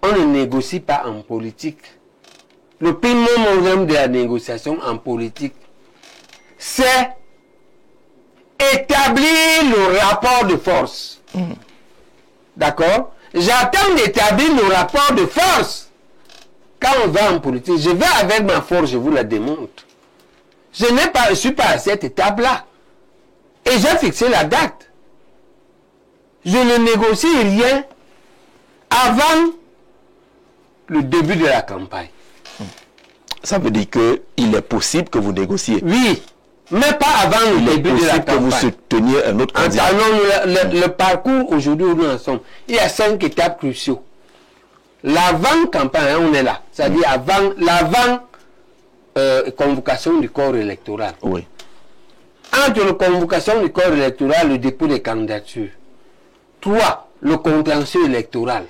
On ne négocie pas en politique. Le premier problème de la négociation en politique, c'est établir le rapport de force. D'accord? J'attends d'établir le rapport de force. Quand on va en politique, je vais avec ma force, je vous la démontre. Je ne suis pas à cette étape-là. Et j'ai fixé la date. Je ne négocie rien avant le début de la campagne. Ça veut dire qu'il est possible que vous négociez. Oui, mais pas avant le début de la campagne. Que vous souteniez un autre candidat. Le parcours aujourd'hui où nous en sommes, il y a 5 étapes cruciaux. L'avant-campagne, on est là. C'est-à-dire l'avant convocation du corps électoral. Oui. Entre la convocation du corps électoral, le dépôt des candidatures. 3, le contentieux électoral.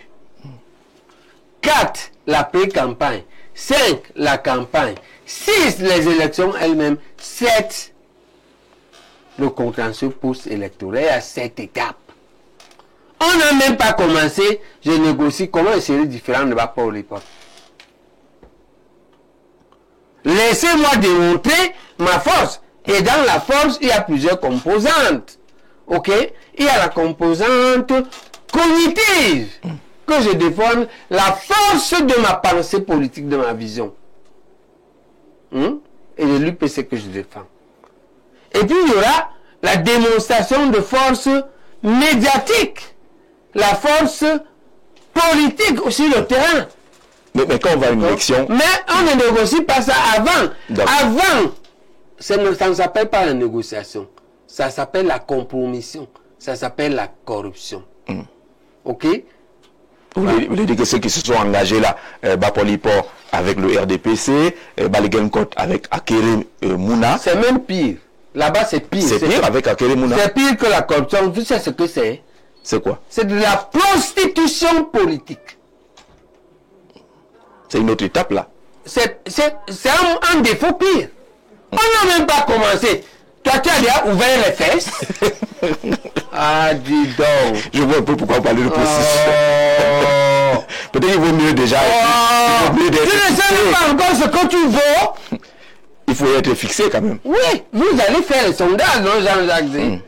4, la pré-campagne. 5, la campagne. 6, les élections elles-mêmes. 7, le contentieux post-électoral. Il y a 7 étapes. On n'a même pas commencé, je négocie comment une série différente ne va pas au report. Laissez-moi démontrer ma force. Et dans la force, il y a plusieurs composantes. Ok? Il y a la composante cognitive. Que je défende la force de ma pensée politique, de ma vision. Et de l'UPC que je défends. Et puis il y aura la démonstration de force médiatique. La force politique aussi, le terrain. Mais quand on va à une élection... Mais on ne négocie pas ça avant. Avant, ça ne s'appelle pas la négociation. Ça s'appelle la compromission. Ça s'appelle la corruption. Ok? Vous voulez dire que ceux qui se sont engagés là, Bapolipo avec le RDPC, Baligenkot avec Akere Mouna... C'est même pire. Là-bas, c'est pire. C'est pire avec Akere Mouna. C'est pire que la corruption. Vous savez ce que c'est? C'est quoi? C'est de la prostitution politique. C'est une autre étape là. C'est un défaut pire. On n'a même pas commencé. Toi, tu as déjà ouvert les fesses. Ah, dis donc. Je vois un peu pourquoi parler de processus. Peut-être qu'il vaut mieux déjà. Tu ne sais pas encore ce que tu vaux. Il faut être fixé quand même. Oui, vous allez faire le sondage, non, Jean-Jacques?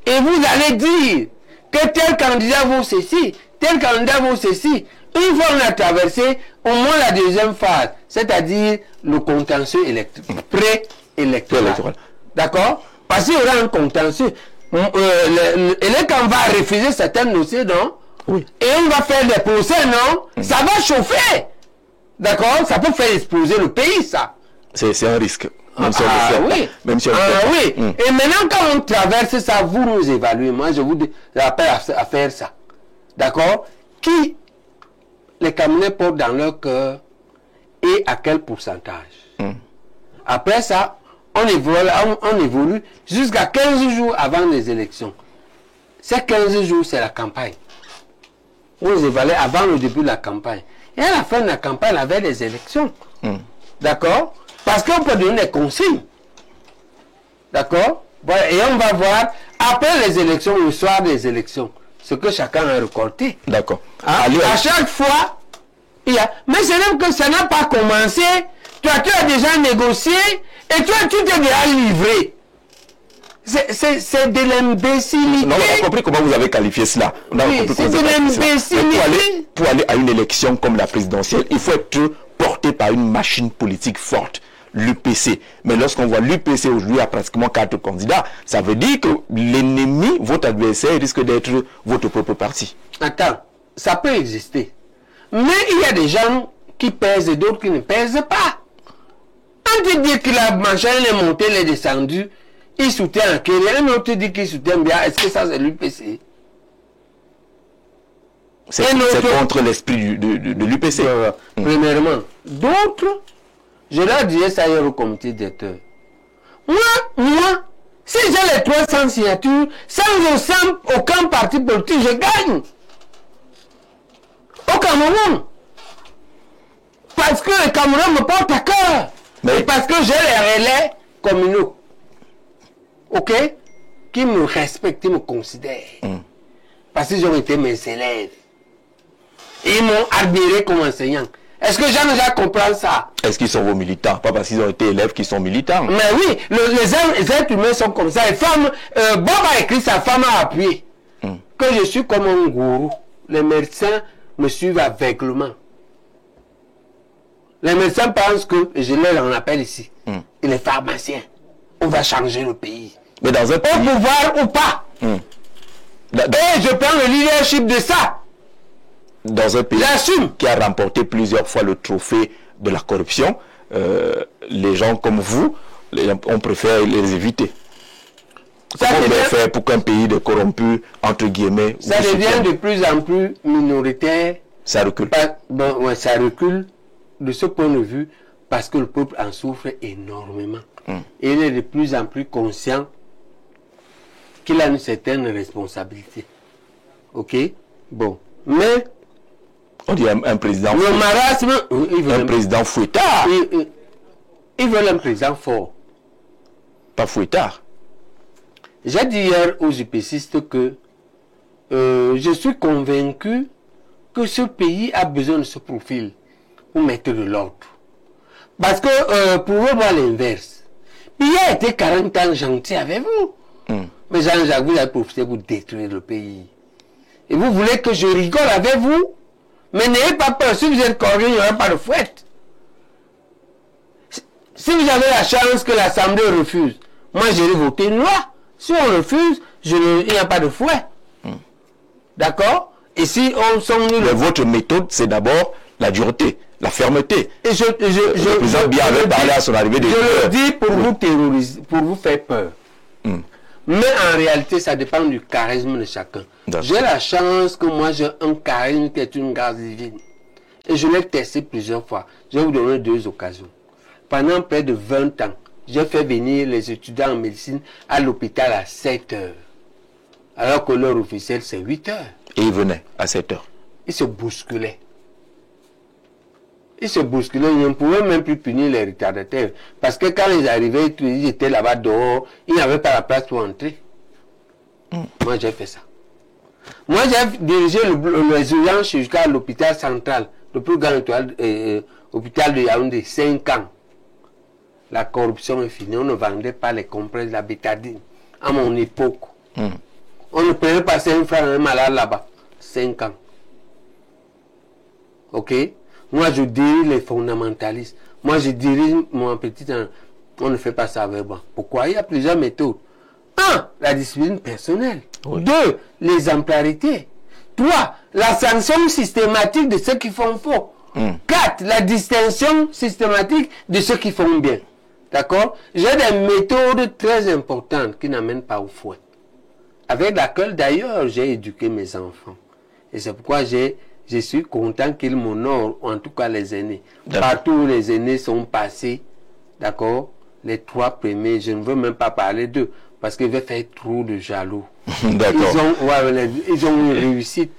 Et vous allez dire que tel candidat vaut ceci, tel candidat vaut ceci. Une fois on a traversé au moins la deuxième phase, c'est-à-dire le contentieux pré-électoral. D'accord? Parce qu'il y aura un contentieux. L'électeur va refuser certains dossiers, non? Oui. Et on va faire des procès, non? Ça va chauffer. D'accord? Ça peut faire exploser le pays, ça. C'est un risque. Même si on le fait. Oui. Même si on le fait. Oui. Et maintenant, quand on traverse ça, vous nous évaluez. Moi, je vous rappelle à faire ça. D'accord? Qui les Camerounais portent dans leur cœur et à quel pourcentage? Après ça, on évolue jusqu'à 15 jours avant les élections. Ces 15 jours, c'est la campagne. On les évalue avant le début de la campagne. Et à la fin de la campagne, avec les élections. D'accord? Parce qu'on peut donner des consignes. D'accord? Voilà. Et on va voir, après les élections, le soir des élections, ce que chacun a récolté. D'accord. À chaque fois, il y a... Mais c'est même que ça n'a pas commencé. Toi, tu as déjà négocié et toi, tu t'es déjà livré. C'est de l'imbécilité. Non, on a compris comment vous avez qualifié cela. Oui, c'est de l'imbécilité. Pour aller à une élection comme la présidentielle, il faut être porté par une machine politique forte. L'UPC. Mais lorsqu'on voit l'UPC aujourd'hui a pratiquement 4 candidats, ça veut dire que l'ennemi, votre adversaire, risque d'être votre propre parti. Attends, ça peut exister. Mais il y a des gens qui pèsent et d'autres qui ne pèsent pas. On te dit que la machin est montée, elle est descendue. il soutient Akeria, un autre dit qu'il soutient bien. Est-ce que ça c'est l'UPC? C'est contre l'esprit de l'UPC. Premièrement. D'autres, je leur dirais ça hier au comité directeur. Moi, si j'ai les 300 signatures, sans aucun parti politique, je gagne. Au Cameroun. Parce que le Cameroun me porte à cœur. Mais parce que j'ai les relais communaux. Ok? Qui me respectent, qui me considèrent. Parce qu'ils ont été mes élèves. Ils m'ont admiré comme enseignant. Est-ce que Jean déjà comprend ça? Est-ce qu'ils sont vos militants? Pas parce qu'ils ont été élèves qu'ils sont militants. Mais oui, les êtres humains sont comme ça. Bob a écrit, sa femme a appuyé. Que je suis comme un gourou. Les médecins me suivent aveuglement. Les médecins pensent que, je leur en appelle ici, et les pharmaciens, on va changer le pays. Mais dans un pays... Au pouvoir ou pas. Et je prends le leadership de ça. Dans un pays qui a remporté plusieurs fois le trophée de la corruption, les gens comme vous, on préfère les éviter. Comment on peut faire pour qu'un pays de corrompus, entre guillemets... Ça devient de plus en plus minoritaire. Ça recule. Ça recule de ce point de vue parce que le peuple en souffre énormément. Et il est de plus en plus conscient qu'il a une certaine responsabilité. Ok? Bon. Mais... On dit un président fouettard. Le marasme... un président fouettard. Ils veulent un président fort. Pas fouettard. J'ai dit hier aux UPCistes que je suis convaincu que ce pays a besoin de ce profil pour mettre de l'ordre. Parce que pour eux, voir l'inverse. Il a été 40 ans gentil avec vous. Mais Jean-Jacques, vous avez profité pour détruire le pays. Et vous voulez que je rigole avec vous? Mais n'ayez pas peur, si vous êtes correct, il n'y aura pas de fouette. Si vous avez la chance que l'Assemblée refuse, moi j'irai voter une loi. Si on refuse, il n'y a pas de fouet. D'accord? Et si on sommes nous... Mais votre méthode, c'est d'abord la dureté, la fermeté. Et le président Biya avait parlé à son arrivée. Je le dis pour vous terroriser, pour vous faire peur. Mais en réalité, ça dépend du charisme de chacun. J'ai la chance que moi j'ai un charisme qui est une grâce divine. Et je l'ai testé plusieurs fois. Je vais vous donner 2 occasions. Pendant près de 20 ans, j'ai fait venir les étudiants en médecine à l'hôpital à 7 heures. Alors que l'heure officielle, c'est 8 heures. Et ils venaient à 7 heures. Ils se bousculaient. Ils ne pouvaient même plus punir les retardataires. Parce que quand ils arrivaient, ils étaient là-bas dehors, ils n'avaient pas la place pour entrer. Moi, j'ai fait ça. Moi, j'ai dirigé les urgences jusqu'à l'hôpital central, le plus grand hôpital de Yaoundé, 5 ans. La corruption est finie. On ne vendait pas les compresses, la bétadine. À mon époque. On ne prenait pas 5 francs un malade là-bas. 5 ans. Ok? Moi, je dirige les fondamentalistes. Moi, je dirige mon petit... On ne fait pas ça avec moi. Pourquoi? Il y a plusieurs méthodes. 1. La discipline personnelle. 2. L'exemplarité. 3. La sanction systématique de ceux qui font faux. 4. La distinction systématique de ceux qui font bien. D'accord? J'ai des méthodes très importantes qui n'amènent pas au fouet. Avec laquelle, d'ailleurs, j'ai éduqué mes enfants. Et c'est pourquoi je suis content qu'ils m'honorent, en tout cas les aînés. Partout où les aînés sont passés, d'accord, les 3 premiers, je ne veux même pas parler d'eux, parce qu'ils veulent faire trop de jaloux. Ils ont une réussite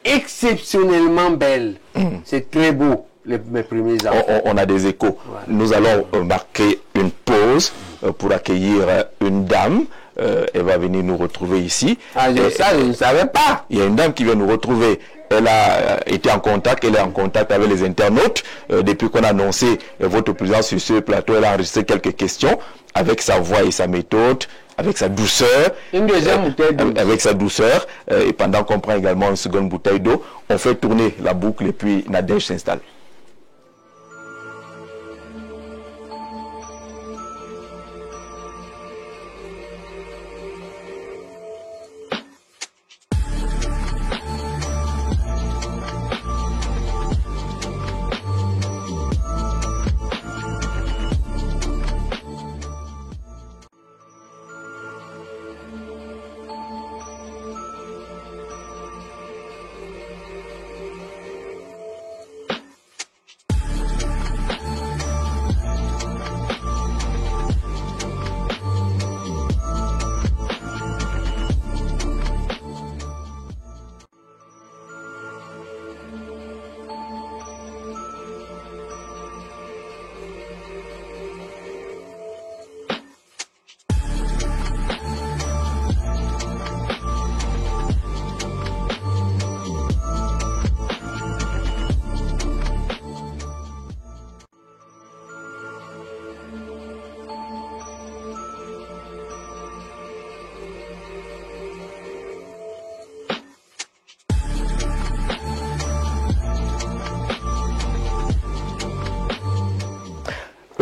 exceptionnellement belle. C'est très beau, mes premiers enfants. On a des échos. Voilà. Nous allons marquer une pause pour accueillir une dame. Elle va venir nous retrouver ici. Ah, ça, je ne savais pas. Il y a une dame qui vient nous retrouver. Elle a été en contact, elle est en contact avec les internautes. Depuis qu'on a annoncé votre présence sur ce plateau, elle a enregistré quelques questions avec sa voix et sa méthode, avec sa douceur. Une deuxième bouteille d'eau. Avec sa douceur. Et pendant qu'on prend également une seconde bouteille d'eau, on fait tourner la boucle et puis Nadège s'installe.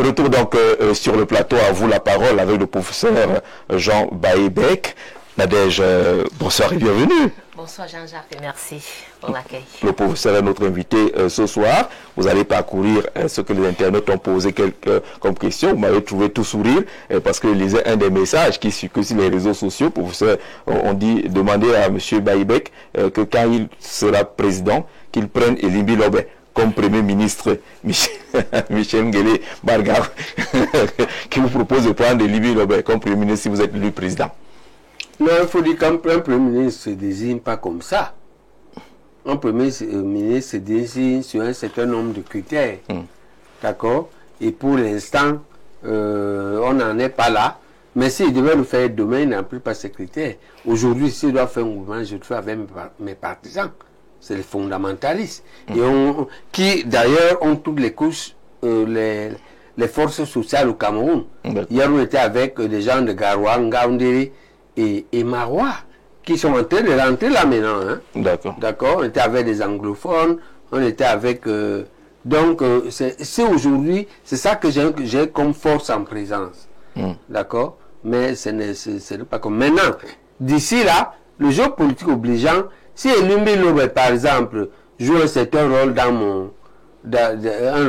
Retour donc sur le plateau, à vous la parole avec le professeur Jean Baïbek. Nadège, bonsoir et bienvenue. Bonsoir Jean-Jacques et merci pour l'accueil. Le professeur est notre invité ce soir. Vous allez parcourir ce que les internautes ont posé comme question. Vous m'avez trouvé tout sourire parce que je lisais un des messages qui circulent sur les réseaux sociaux. Professeur, on dit, demandez à M. Baïbek que quand il sera président, qu'il prenne Elimbi Lobé comme premier ministre. Michel Nguele Barga qui vous propose de prendre Elimbi Lobé comme premier ministre si vous êtes élu président. Non, il faut dire qu'un premier ministre ne se désigne pas comme ça. Un premier ministre se désigne sur un certain nombre de critères. D'accord? Et pour l'instant, on n'en est pas là. Mais s'il devait le faire demain, il n'a plus pas ces critères. Aujourd'hui, s'il doit faire un mouvement, je le fais avec mes partisans. C'est les fondamentalistes. Et qui, d'ailleurs, ont toutes les couches, les forces sociales au Cameroun. Hier, on était avec des gens de Garoua, Ngaoundéré et Marois, qui sont en train de rentrer là maintenant. Hein. D'accord. On était avec des anglophones, on était avec... donc, c'est aujourd'hui, c'est ça que j'ai comme force en présence. D'accord. Mais ce n'est pas comme... Maintenant, d'ici là, le jeu politique obligeant, si Elimbi Lobé, par exemple, joue un certain rôle un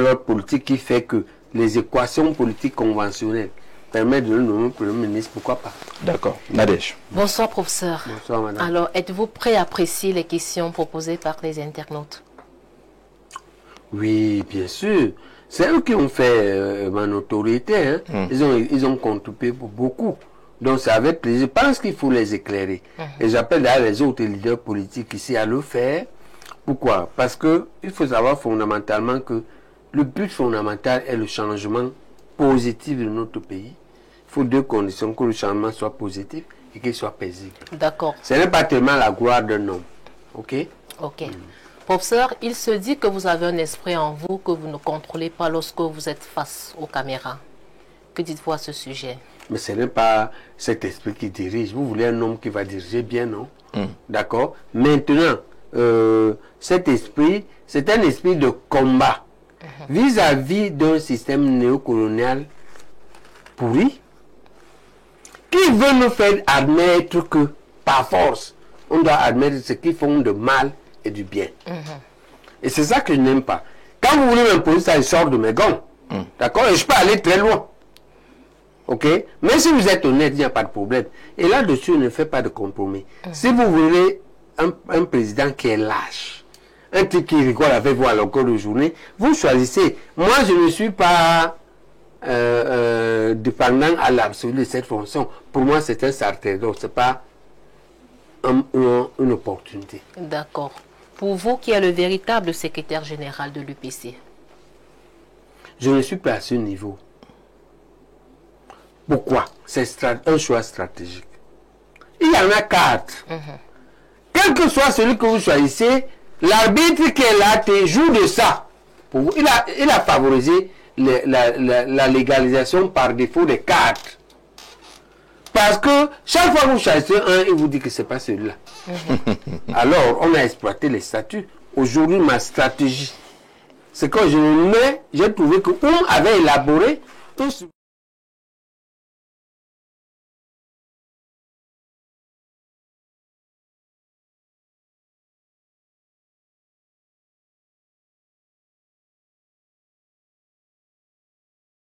rôle politique qui fait que les équations politiques conventionnelles permettre de le nommer Premier ministre, pourquoi pas? D'accord. Nadège. Bonsoir, professeur. Bonsoir, madame. Alors, êtes-vous prêt à apprécier les questions proposées par les internautes? Oui, bien sûr. C'est eux qui ont fait ma notoriété. Hein. Ils ont contribué pour beaucoup. Donc, c'est avec plaisir. Je pense qu'il faut les éclairer. Et j'appelle d'ailleurs les autres leaders politiques ici à le faire. Pourquoi? Parce qu'il faut savoir fondamentalement que le but fondamental est le changement positif de notre pays. Il faut deux conditions, que le changement soit positif et qu'il soit paisible. D'accord. Ce n'est pas tellement la gloire d'un homme. Ok? Ok. Professeur, il se dit que vous avez un esprit en vous que vous ne contrôlez pas lorsque vous êtes face aux caméras. Que dites-vous à ce sujet? Mais ce n'est pas cet esprit qui dirige. Vous voulez un homme qui va diriger bien, non? D'accord? Maintenant, cet esprit, c'est un esprit de combat vis-à-vis d'un système néocolonial pourri qui veut nous faire admettre que, par force, on doit admettre ce qu'ils font de mal et du bien. Et c'est ça que je n'aime pas. Quand vous voulez m'imposer ça, il sort de mes gants. D'accord? Et je peux aller très loin. Ok? Mais si vous êtes honnête, il n'y a pas de problème. Et là-dessus, ne faites pas de compromis. Si vous voulez un président qui est lâche, un type qui rigole avec vous à longueur de journée, vous choisissez. Moi, je ne suis pas dépendant à l'absolu de cette fonction. Pour moi, c'est un sacerdoce, ce n'est pas une opportunité. D'accord. Pour vous, qui est le véritable secrétaire général de l'UPC? Je ne suis pas à ce niveau. Pourquoi? C'est un choix stratégique. Il y en a 4. Quel que soit celui que vous choisissez, l'arbitre qui est là joue de ça. Pour vous. Il a favorisé la légalisation par défaut des 4. Parce que chaque fois que vous choisissez un, il vous dit que ce n'est pas celui-là. Alors, on a exploité les statuts. Aujourd'hui, ma stratégie, c'est que j'ai trouvé que on avait élaboré tout ce...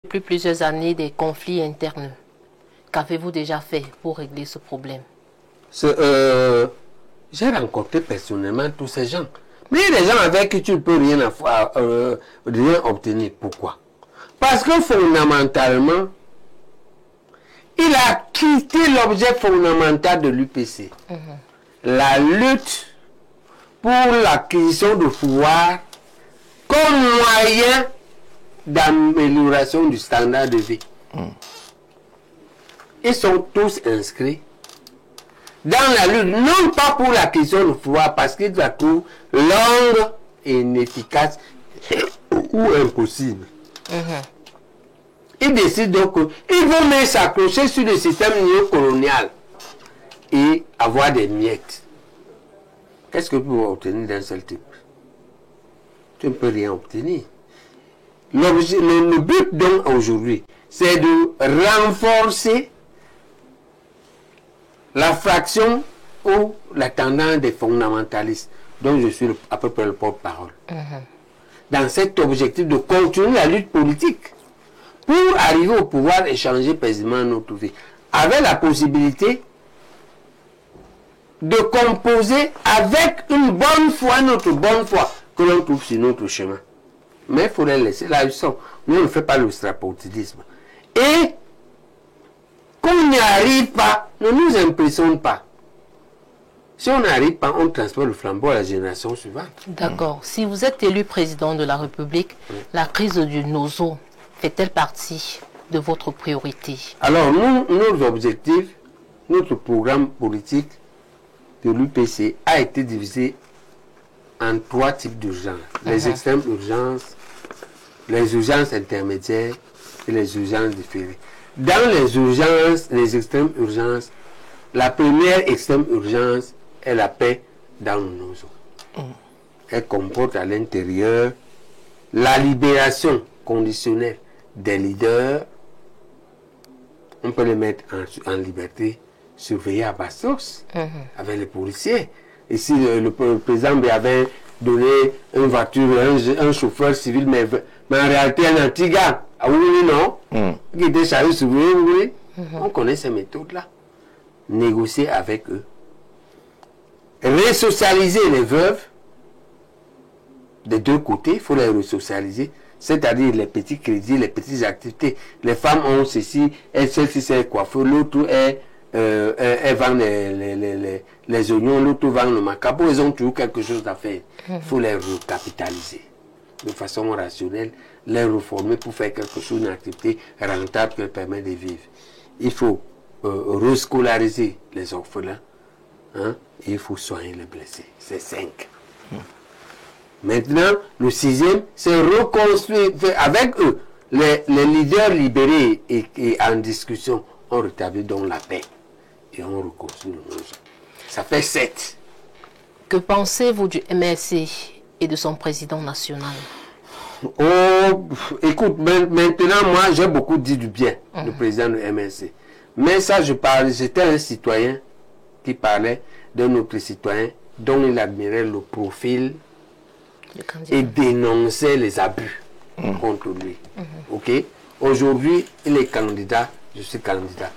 Depuis plusieurs années, des conflits internes. Qu'avez-vous déjà fait pour régler ce problème? J'ai rencontré personnellement tous ces gens. Mais il y a des gens avec qui tu ne peux rien obtenir. Pourquoi? Parce que fondamentalement, il a quitté l'objet fondamental de l'UPC. La lutte pour l'acquisition de pouvoir comme moyen d'amélioration du standard de vie. Ils sont tous inscrits dans la lutte, non pas pour l'acquisition du pouvoir, parce qu'ils la trouvent longue et inefficace ou impossible. Ils décident donc qu'ils vont même s'accrocher sur le système néocolonial et avoir des miettes. Qu'est-ce que vous pouvez obtenir d'un seul type? Tu ne peux rien obtenir. Le but donc aujourd'hui, c'est de renforcer la fraction ou la tendance des fondamentalistes, dont je suis à peu près le porte-parole. Dans cet objectif de continuer la lutte politique pour arriver au pouvoir et changer paisiblement notre vie, avec la possibilité de composer avec une bonne foi, notre bonne foi, que l'on trouve sur notre chemin. Mais il faut les laisser là où ils sont. Nous, on ne fait pas le strapontidisme. Et qu'on n'y arrive pas, ne nous impressionne pas. Si on n'arrive pas, on transfère le flambeau à la génération suivante. D'accord. Si vous êtes élu président de la République, la crise du Nozo fait-elle partie de votre priorité? Alors, nos objectifs, notre programme politique de l'UPC a été divisé en 3 types d'urgences. Les extrêmes urgences, les urgences intermédiaires et les urgences différées. Dans les urgences, les extrêmes urgences, la première extrême urgence est la paix dans le Nozo. Elle comporte à l'intérieur la libération conditionnelle des leaders. On peut les mettre en liberté, surveillés à Bastos, avec les policiers. Ici, le président avait donné une voiture, un chauffeur civil, mais en réalité un anti-gang. Ah oui, non? Qui était chargé sur oui. On connaît ces méthodes-là. Négocier avec eux. Resocialiser les veuves. Des deux côtés, il faut les resocialiser. C'est-à-dire les petits crédits, les petites activités. Les femmes ont ceci, celle-ci c'est coiffeur, l'autre elle vend les oignons, l'autre vend le macabre. Ils ont toujours quelque chose à faire. Il faut les recapitaliser de façon rationnelle, les reformer pour faire quelque chose, une activité rentable qui permet de vivre. Il faut rescolariser les orphelins, et il faut soigner les blessés. C'est 5. Maintenant, le 6e, c'est reconstruire avec eux. Les leaders libérés et en discussion ont rétabli donc la paix. Et on reconstruit le monde. Ça fait 7. Que pensez-vous du MLC et de son président national? Oh, écoute, maintenant, moi, j'ai beaucoup dit du bien du président du MLC. Mais ça, j'étais un citoyen qui parlait d'un autre citoyen dont il admirait le profil et dénonçait les abus contre lui. Ok? Aujourd'hui, il est candidat, je suis candidat.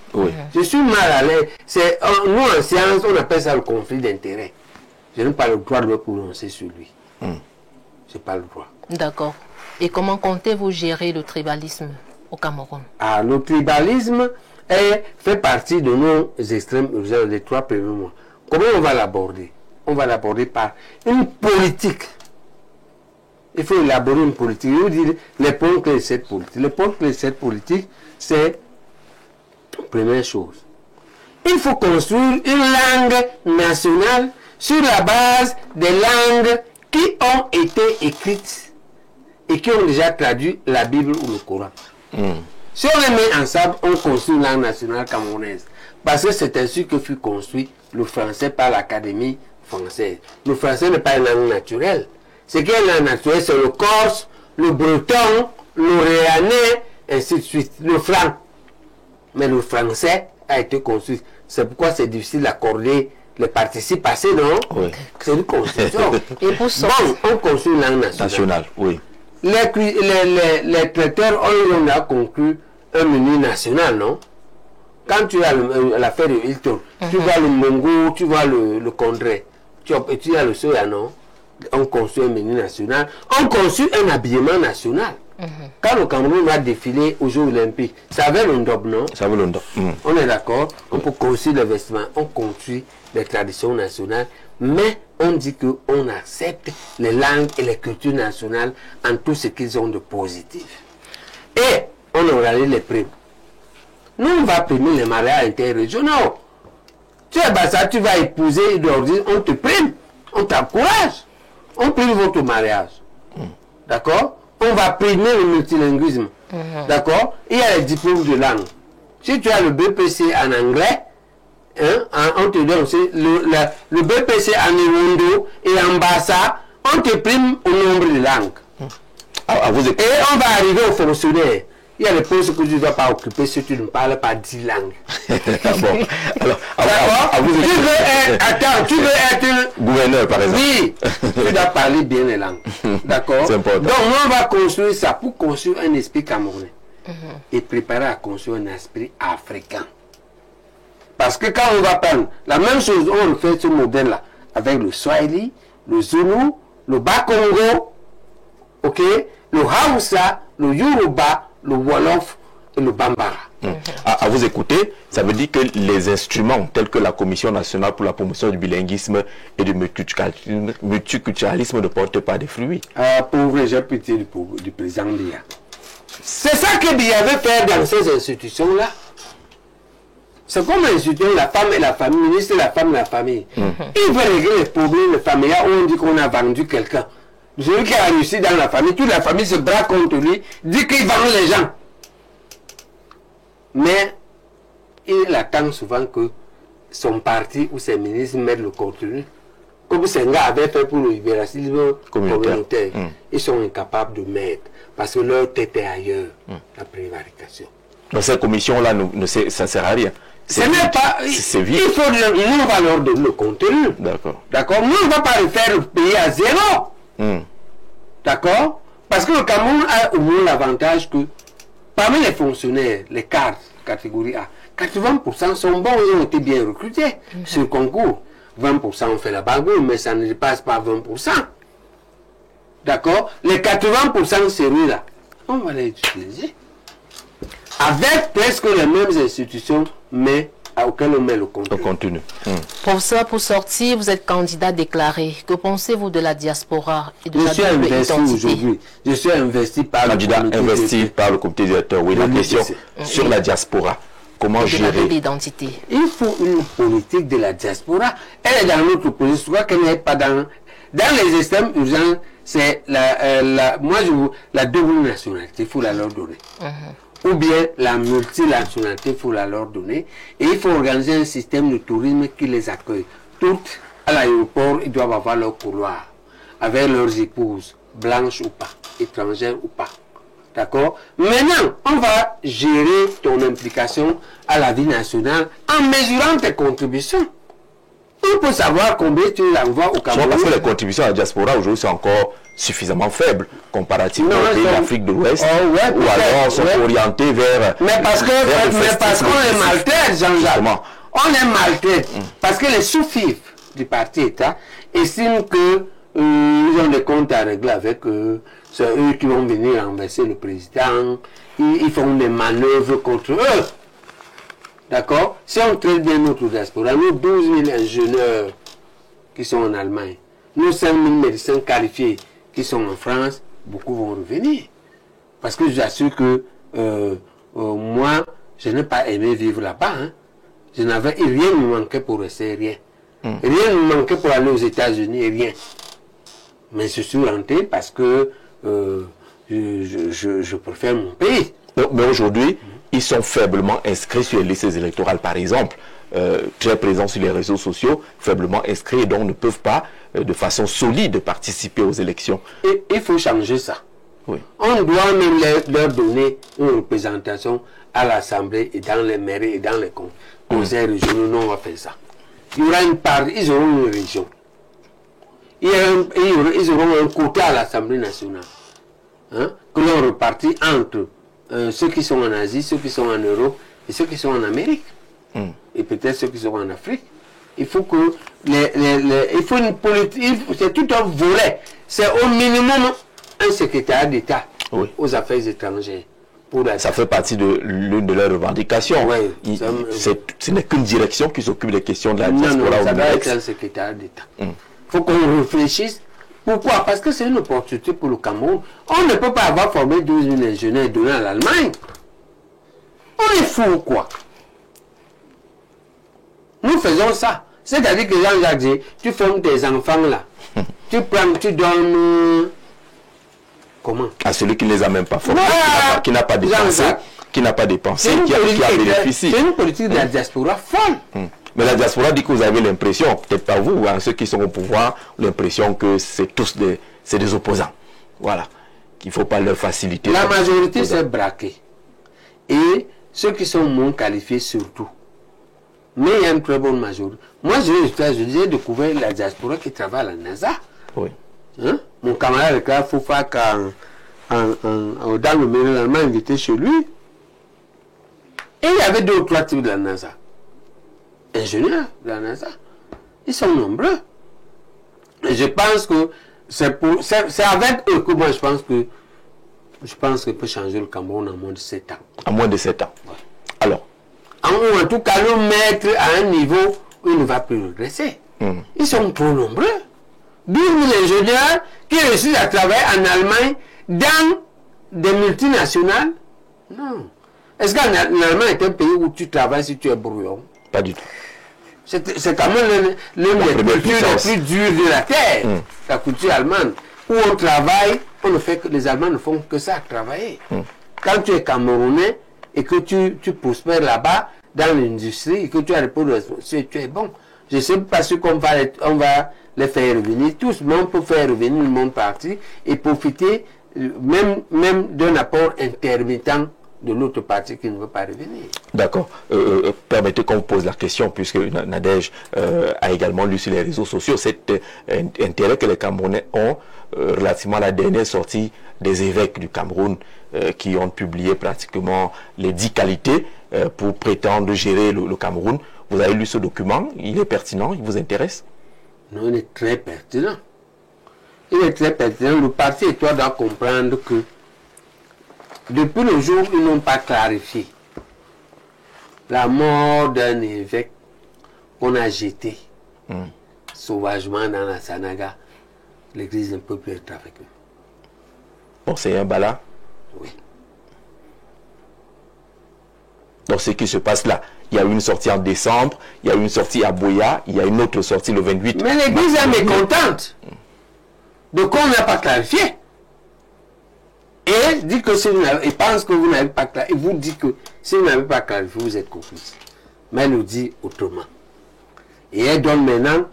Je suis mal à l'aise. Nous, en science, on appelle ça le conflit d'intérêts. Je n'ai pas le droit de me prononcer sur lui. Je n'ai pas le droit. D'accord. Et comment comptez-vous gérer le tribalisme au Cameroun? Le tribalisme fait partie de nos extrêmes urgences les 3 premiers mois. Comment on va l'aborder? On va l'aborder par une politique. Il faut élaborer une politique. Je veux dire les points clés de cette politique. Les points clés de cette politique, c'est première chose. Il faut construire une langue nationale sur la base des langues qui ont été écrites et qui ont déjà traduit la Bible ou le Coran. Si on les met ensemble, on construit une langue nationale camerounaise. Parce que c'est ainsi que fut construit le français par l'Académie française. Le français n'est pas une langue naturelle. Ce qui est une langue naturelle, c'est le corse, le breton, le réanais, ainsi de suite, le franc. Mais le français a été construit. C'est pourquoi c'est difficile d'accorder les participes passés, non? C'est une construction. Et pour ça, on construit une langue nationale. Les traiteurs ont conclu un menu national, non? Quand tu as l'affaire de Hilton, tu vois le Mongo, tu vois le Condré, tu as le soya, non? On construit un menu national, on construit un habillement national. Quand le Cameroun va défiler aux Jeux Olympiques, ça avait le ndob, non? Ça avait le ndob. On est d'accord, on peut construire les vêtements, on construit les traditions nationales, mais on dit qu'on accepte les langues et les cultures nationales en tout ce qu'ils ont de positif. Et on organise les primes. Nous, on va primer les mariages interrégionaux. Tu es Bassa, tu vas épouser, on te prime, on t'encourage, on prime votre mariage. D'accord? On va primer le multilinguisme. D'accord? Il y a les diplômes de langue. Si tu as le BPC en anglais, on te donne aussi le BPC en Iwondo et en Bassa, on te prime au nombre de langues. à vous écouter. Et on va arriver aux fonctionnaires. Il y a des postes que tu ne dois pas occuper si tu ne parles pas 10 langues. Bon. Alors, D'accord. Tu veux être gouverneur, par exemple. Oui, tu dois parler bien les langues. D'accord. C'est important. Donc, on va construire ça pour construire un esprit camerounais. Et préparer à construire un esprit africain. Parce que quand on va prendre la même chose, on refait ce modèle-là avec le Swahili, le Zulu, le Bas-Congo, ok, le Hausa, le Yoruba, le Wolof et le Bambara. À vous écouter, ça veut dire que les instruments tels que la Commission nationale pour la promotion du bilinguisme et du multiculturalisme ne portent pas des fruits. Pauvre, j'ai pitié du président Biya. C'est ça que Biya veut faire dans ces institutions-là. C'est comme l'institution, la femme et la famille, ministre de la femme et la famille. Il veut régler les problèmes familiaux où on dit qu'on a vendu quelqu'un. Celui qui a réussi dans la famille, toute la famille se braque contre lui, dit qu'il vend les gens. Mais il attend souvent que son parti ou ses ministres mettent le contenu. Comme Senghor avait fait pour le libéralisme communautaire. Ils sont incapables de mettre parce que leur tête est ailleurs, la prévarication. Donc cette commission-là, ça ne sert à rien. Ce n'est pas. C'est vide. Il faut nous, on va leur donner le contenu. D'accord. D'accord. Nous, on ne va pas le faire payer à zéro. D'accord. Parce que le Cameroun a au moins l'avantage que parmi les fonctionnaires, les cadres, catégorie A, 80% sont bons, ils ont été bien recrutés sur le concours. 20% ont fait la bagarre, mais ça ne dépasse pas 20%. D'accord. Les 80% celui-là, on va les utiliser. Avec presque les mêmes institutions, mais auxquelles on met le contenu. Professeur, pour sortir, vous êtes candidat déclaré. Que pensez-vous de la diaspora et de la double identité? Je suis investi par le comité directeur. Oui, la question sur la diaspora. Comment gérer l'identité? Il faut une politique de la diaspora. Elle est dans notre politique. Je crois qu'elle n'est pas dans les systèmes urgents. C'est la double nationalité. Il faut la leur donner. Ou bien la multinationalité, il faut la leur donner. Et il faut organiser un système de tourisme qui les accueille. Toutes à l'aéroport, ils doivent avoir leur couloir. Avec leurs épouses, blanches ou pas, étrangères ou pas. D'accord? Maintenant, on va gérer ton implication à la vie nationale en mesurant tes contributions. On peut savoir combien tu envoies au Cameroun. Parce que les contributions à la diaspora aujourd'hui sont encore suffisamment faibles comparativement aux pays d'Afrique de l'Ouest, ou alors sont orientés vers. Mais parce qu'on est maltraite, Jean-Jacques. On est maltraite. Parce que les sous-fifs du parti État estiment que ils ont des comptes à régler avec eux. C'est eux qui vont venir renverser le président. Ils font des manœuvres contre eux. D'accord? Si on traite bien notre diaspora, nous 12 000 ingénieurs qui sont en Allemagne, nous 5 000 médecins qualifiés qui sont en France, beaucoup vont revenir. Parce que j'assure que moi, je n'ai pas aimé vivre là-bas. Hein. Rien ne me manquait pour rester, rien. Rien ne me manquait pour aller aux États-Unis, rien. Mais je suis rentré parce que je préfère mon pays. Mais aujourd'hui, ils sont faiblement inscrits sur les listes électorales, par exemple, très présents sur les réseaux sociaux, faiblement inscrits et donc ne peuvent pas, de façon solide, participer aux élections. Et il faut changer ça. Oui. On doit même leur donner une représentation à l'Assemblée et dans les mairies et dans les conseils régionaux. Non, on va faire ça. Il y aura une part, ils auront une région. Ils auront un quota à l'Assemblée nationale. Hein, que l'on repartit entre ceux qui sont en Asie, ceux qui sont en Europe et ceux qui sont en Amérique. Et peut-être ceux qui sont en Afrique. Il faut que il faut une politique, c'est tout un volet. C'est au minimum un secrétaire d'État aux affaires étrangères. Ça fait partie de l'une de leurs revendications. Oui, ce n'est qu'une direction qui s'occupe des questions de la diaspora. Non, ça doit être un secrétaire d'État. Il faut qu'on réfléchisse. Pourquoi? Parce que c'est une opportunité pour le Cameroun. On ne peut pas avoir formé 12 000 ingénieurs et donner à l'Allemagne. On est fou ou quoi? Nous faisons ça. C'est-à-dire que Jean-Jacques dit, tu formes tes enfants là. Tu prends, tu donnes... Comment? À celui qui ne les a même pas formés, qui n'a pas dépensé, qui a bénéficié. C'est une politique de la diaspora folle. Mais la diaspora dit que vous avez l'impression, peut-être pas vous, hein, ceux qui sont au pouvoir, l'impression que c'est tous des opposants. Voilà. qu'il ne faut pas leur faciliter. La majorité s'est braquée. Et ceux qui sont moins qualifiés surtout. Mais il y a une très bonne majorité. Moi, j'ai découvert la diaspora qui travaille à la NASA. Oui. Hein? Mon camarade Claire Foufak, dans le Maryland, m'a invité chez lui. Et il y avait 2 ou 3 types de la NASA. Ingénieurs de la NASA. Ils sont nombreux. Et je pense que c'est avec eux que moi je pense que peut changer le Cameroun en moins de 7 ans. En moins de 7 ans. Ouais. Alors. En tout cas, le mettre à un niveau où il ne va plus regresser. Ils sont trop nombreux. 12 000 ingénieurs qui réussissent à travailler en Allemagne dans des multinationales. Non. Est-ce qu'en Allemagne est un pays où tu travailles si tu es brouillon? Pas du tout. C'est quand même l'une des cultures les plus dures de la terre, la culture allemande, où on travaille, les Allemands ne font que ça, travailler. Quand tu es Camerounais et que tu prospères là-bas, dans l'industrie, et que tu as le de responsabilité, tu es bon. Je ne sais pas si on va les faire revenir tous, mais on peut faire revenir le monde parti et profiter même d'un apport intermittent de l'autre partie qui ne veut pas revenir. D'accord. Permettez qu'on vous pose la question, puisque Nadège a également lu sur les réseaux sociaux cet intérêt que les Camerounais ont relativement à la dernière sortie des évêques du Cameroun qui ont publié pratiquement les 10 qualités pour prétendre gérer le Cameroun. Vous avez lu ce document, il est pertinent, il vous intéresse? Non, il est très pertinent. Il est très pertinent. Le parti et toi doivent comprendre que depuis le jour où ils n'ont pas clarifié la mort d'un évêque qu'on a jeté sauvagement dans la Sanaga, l'église ne peut plus être avec eux. Bon, c'est un bala. Oui. Donc, ce qui se passe là, il y a eu une sortie en décembre, il y a eu une sortie à Boya, il y a une autre sortie le 28. Mais l'église est mécontente de qu'on n'a pas clarifié. Et dit que si vous n'avez, il pense que vous n'avez pas clarifié, il vous dit que si vous n'avez pas clarifié, vous êtes complice. Mais elle nous dit autrement. Et elle donne maintenant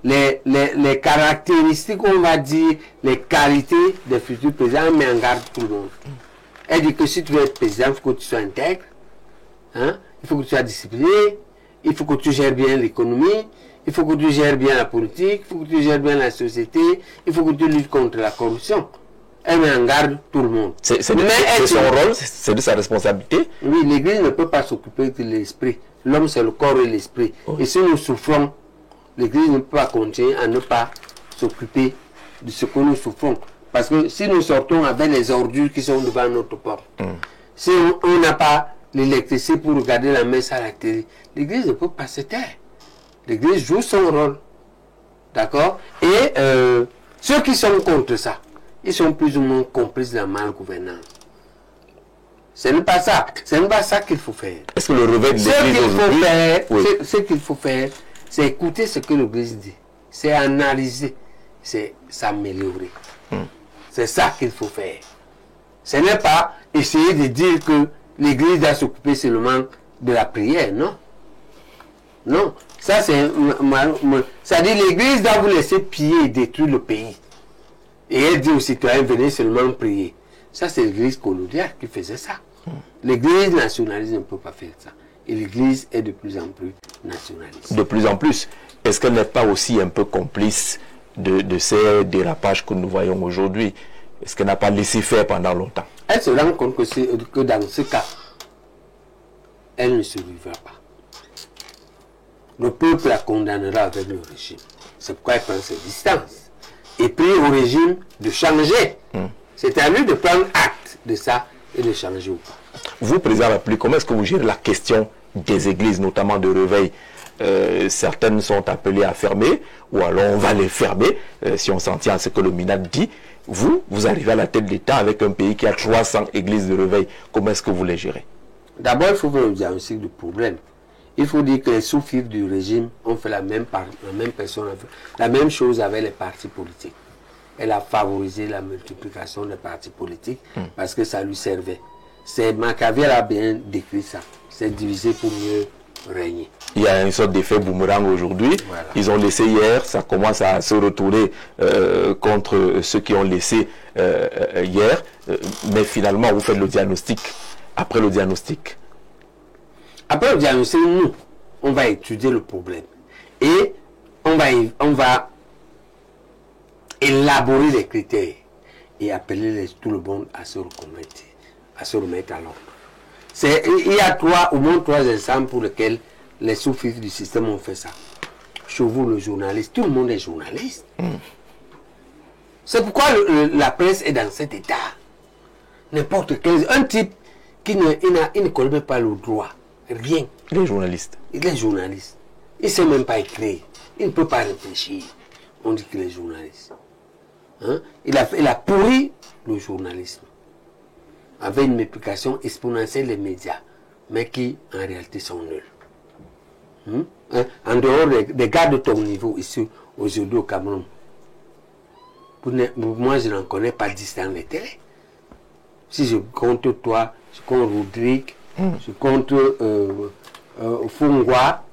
les caractéristiques, on va dire, les qualités des futurs présidents, mais en garde tout le monde. Elle dit que si tu veux être président, il faut que tu sois intègre, hein? Il faut que tu sois discipliné, il faut que tu gères bien l'économie, il faut que tu gères bien la politique, il faut que tu gères bien la société, il faut que tu luttes contre la corruption. Elle met en garde tout le monde. C'est son rôle, c'est de sa responsabilité. Oui, l'Église ne peut pas s'occuper de l'esprit. L'homme, c'est le corps et l'esprit. Oh. Et si nous souffrons, l'Église ne peut pas continuer à ne pas s'occuper de ce que nous souffrons. Parce que si nous sortons avec les ordures qui sont devant notre porte, si on n'a pas l'électricité pour regarder la messe à la télé, l'Église ne peut pas se taire. L'Église joue son rôle. D'accord? Et ceux qui sont contre ça, ils sont plus ou moins complices de la malgouvernance. Ce n'est pas ça. Ce n'est pas ça qu'il faut faire. Est-ce que le réveil de l'Église ce qu'il faut faire, c'est écouter ce que l'Église dit. C'est analyser. C'est s'améliorer. C'est ça qu'il faut faire. Ce n'est pas essayer de dire que l'Église doit s'occuper seulement de la prière, non. Non. Ça, c'est... C'est-à-dire l'Église doit vous laisser piller et détruire le pays. Et elle dit aux citoyens, venez seulement prier. Ça, c'est l'Église coloniale qui faisait ça. L'Église nationaliste ne peut pas faire ça. Et l'Église est de plus en plus nationaliste. De plus en plus. Est-ce qu'elle n'est pas aussi un peu complice de ces dérapages que nous voyons aujourd'hui? Est-ce qu'elle n'a pas laissé faire pendant longtemps? Elle se rend compte que dans ce cas, elle ne survivra pas. Le peuple la condamnera avec le régime. C'est pourquoi elle prend ses distances. Et prie au régime de changer. C'est à lui de prendre acte de ça et de changer ou pas. Vous, président de la République, comment est-ce que vous gérez la question des églises, notamment de réveil? Certaines sont appelées à fermer, ou alors on va les fermer, si on s'en tient à ce que le MINAT dit. Vous arrivez à la tête de l'État avec un pays qui a 300 églises de réveil. Comment est-ce que vous les gérez? D'abord, il faut faire un diagnostic du problème. Il faut dire que les sous-fifres du régime ont fait la même chose avec les partis politiques. Elle a favorisé la multiplication des partis politiques parce que ça lui servait. Machiavel a bien décrit ça. C'est diviser pour mieux régner. Il y a une sorte d'effet boomerang aujourd'hui. Voilà. Ils ont laissé hier, ça commence à se retourner contre ceux qui ont laissé hier. Mais finalement, vous faites le diagnostic. Après le diagnostic. Après le diagnostic, nous, on va étudier le problème. Et on va élaborer les critères et appeler tout le monde à se remettre à l'ordre. Il y a au moins trois exemples pour lesquels les sous-fifres du système ont fait ça. Chez vous, le journaliste, tout le monde est journaliste. C'est pourquoi la presse est dans cet état. N'importe quel... Un type qui ne connaît même pas le droit, rien. Les journalistes. Il est journaliste. Il ne sait même pas écrire. Il ne peut pas réfléchir. On dit qu'il est journaliste. Hein? Il a pourri le journalisme avec une multiplication exponentielle des médias, mais qui en réalité sont nuls. En dehors des gars de ton niveau ici aujourd'hui au Cameroun, moi je n'en connais pas 10 dans les télés. Si je compte toi, je compte Rodrigue, je compte Fungwa,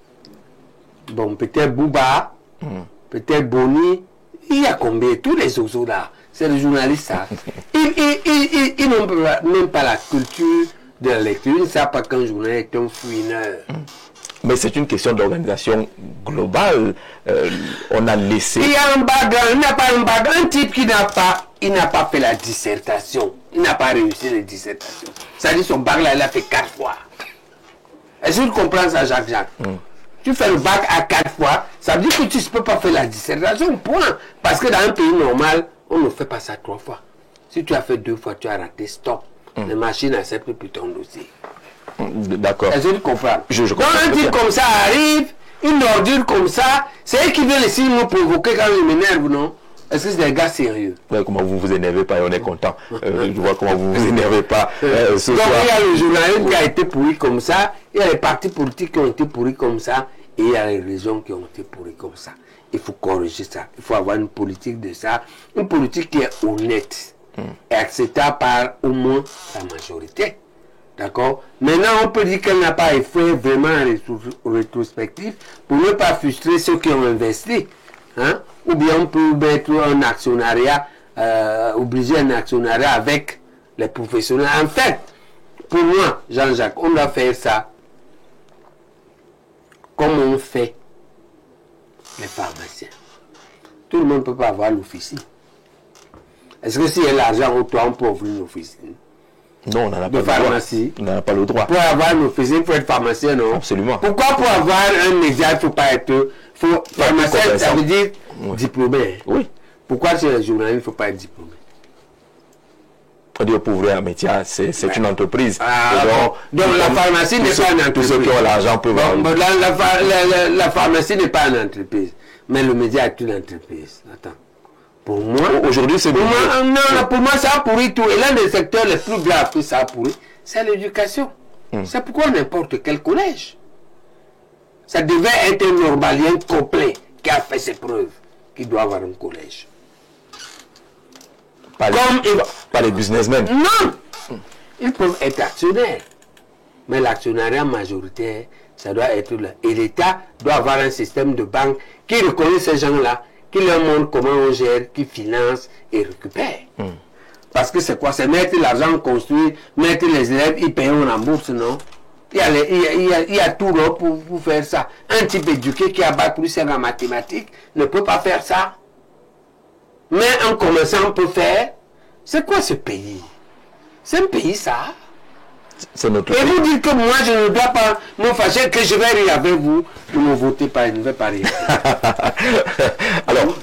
bon, peut-être Bouba, peut-être Boni, il y a combien? Tous les autres là, c'est les journalistes ça. Ils n'ont même pas la culture de la lecture, ils ne savent pas qu'un journaliste est un fouineur. Mais c'est une question d'organisation globale. On a laissé... Il y a un background, il n'y a pas un background. Un type qui n'a pas fait la dissertation, il n'a pas réussi la dissertation. Ça dit son bac là, il a fait 4 fois. Est-ce que tu comprends ça, Jacques? Tu fais le bac à 4 fois, ça veut dire que tu ne peux pas faire la dissertation, point. Parce que dans un pays normal, on ne fait pas ça 3 fois. Si tu as fait 2 fois, tu as raté, stop. Les machines acceptent plus ton dossier. D'accord. Est-ce que tu comprends? Je comprends. Quand un type comme ça arrive, une ordure comme ça, c'est eux qui veulent essayer de nous provoquer quand ils m'énervent, non? Est-ce que c'est des gars sérieux? Ouais, comment vous vous énervez pas et on est content. Je vois comment vous vous énervez pas ce Donc soir. il y a le journalisme qui a été pourri comme ça, il y a les partis politiques qui ont été pourris comme ça, et il y a les régions qui ont été pourries comme ça. Il faut corriger ça. Il faut avoir une politique de ça, une politique qui est honnête et acceptable par au moins la majorité. D'accord? Maintenant, on peut dire qu'elle n'a pas fait vraiment un rétrospectif pour ne pas frustrer ceux qui ont investi. Hein? Ou bien on peut mettre un actionnariat, obliger un actionnariat avec les professionnels. En fait, pour moi, Jean-Jacques, on doit faire ça comme on fait les pharmaciens. Tout le monde ne peut pas avoir l'officine. Est-ce que s'il y a l'argent au toit, on peut ouvrir une officine? Non, on n'en a pas de pharmacie. On n'en a pas le droit. Pour avoir une officine, il faut être pharmacien, non? Absolument. Pourquoi pour avoir un média, il ne faut pas être... Pharmacien, ça veut dire diplômé. Oui. Pourquoi chez les journalistes, il ne faut pas être diplômé? On dit pour ouvrir un métier, c'est une entreprise. Donc la pharmacie n'est pas une entreprise. Tous ceux qui ont l'argent peuvent... La pharmacie n'est pas une entreprise. Mais le média est une entreprise. Attends. Pour moi, aujourd'hui, c'est... Pour moi, ça a pourri tout. Et l'un des secteurs les plus graves que ça a pourri, c'est l'éducation. C'est pourquoi n'importe quel collège. Ça devait être un normalien complet qui a fait ses preuves, qui doit avoir un collège. Pas les businessmen. Non! Ils peuvent être actionnaires. Mais l'actionnariat majoritaire, ça doit être là. Et l'État doit avoir un système de banque qui reconnaît ces gens-là, qui leur montre comment on gère, qui finance et récupère. Parce que c'est quoi? C'est mettre l'argent, construire, mettre les élèves, ils payent en bourse, non? Il y a tout là pour faire ça. Un type éduqué qui a bac plus 5 en mathématiques ne peut pas faire ça. Mais un commerçant peut faire. C'est quoi ce pays? C'est un pays, ça? C'est notre Et pays. vous dites que moi, je ne dois pas me fâcher, que je vais rire avec vous. Ne me votez pas, je ne vais pas rire. Alors,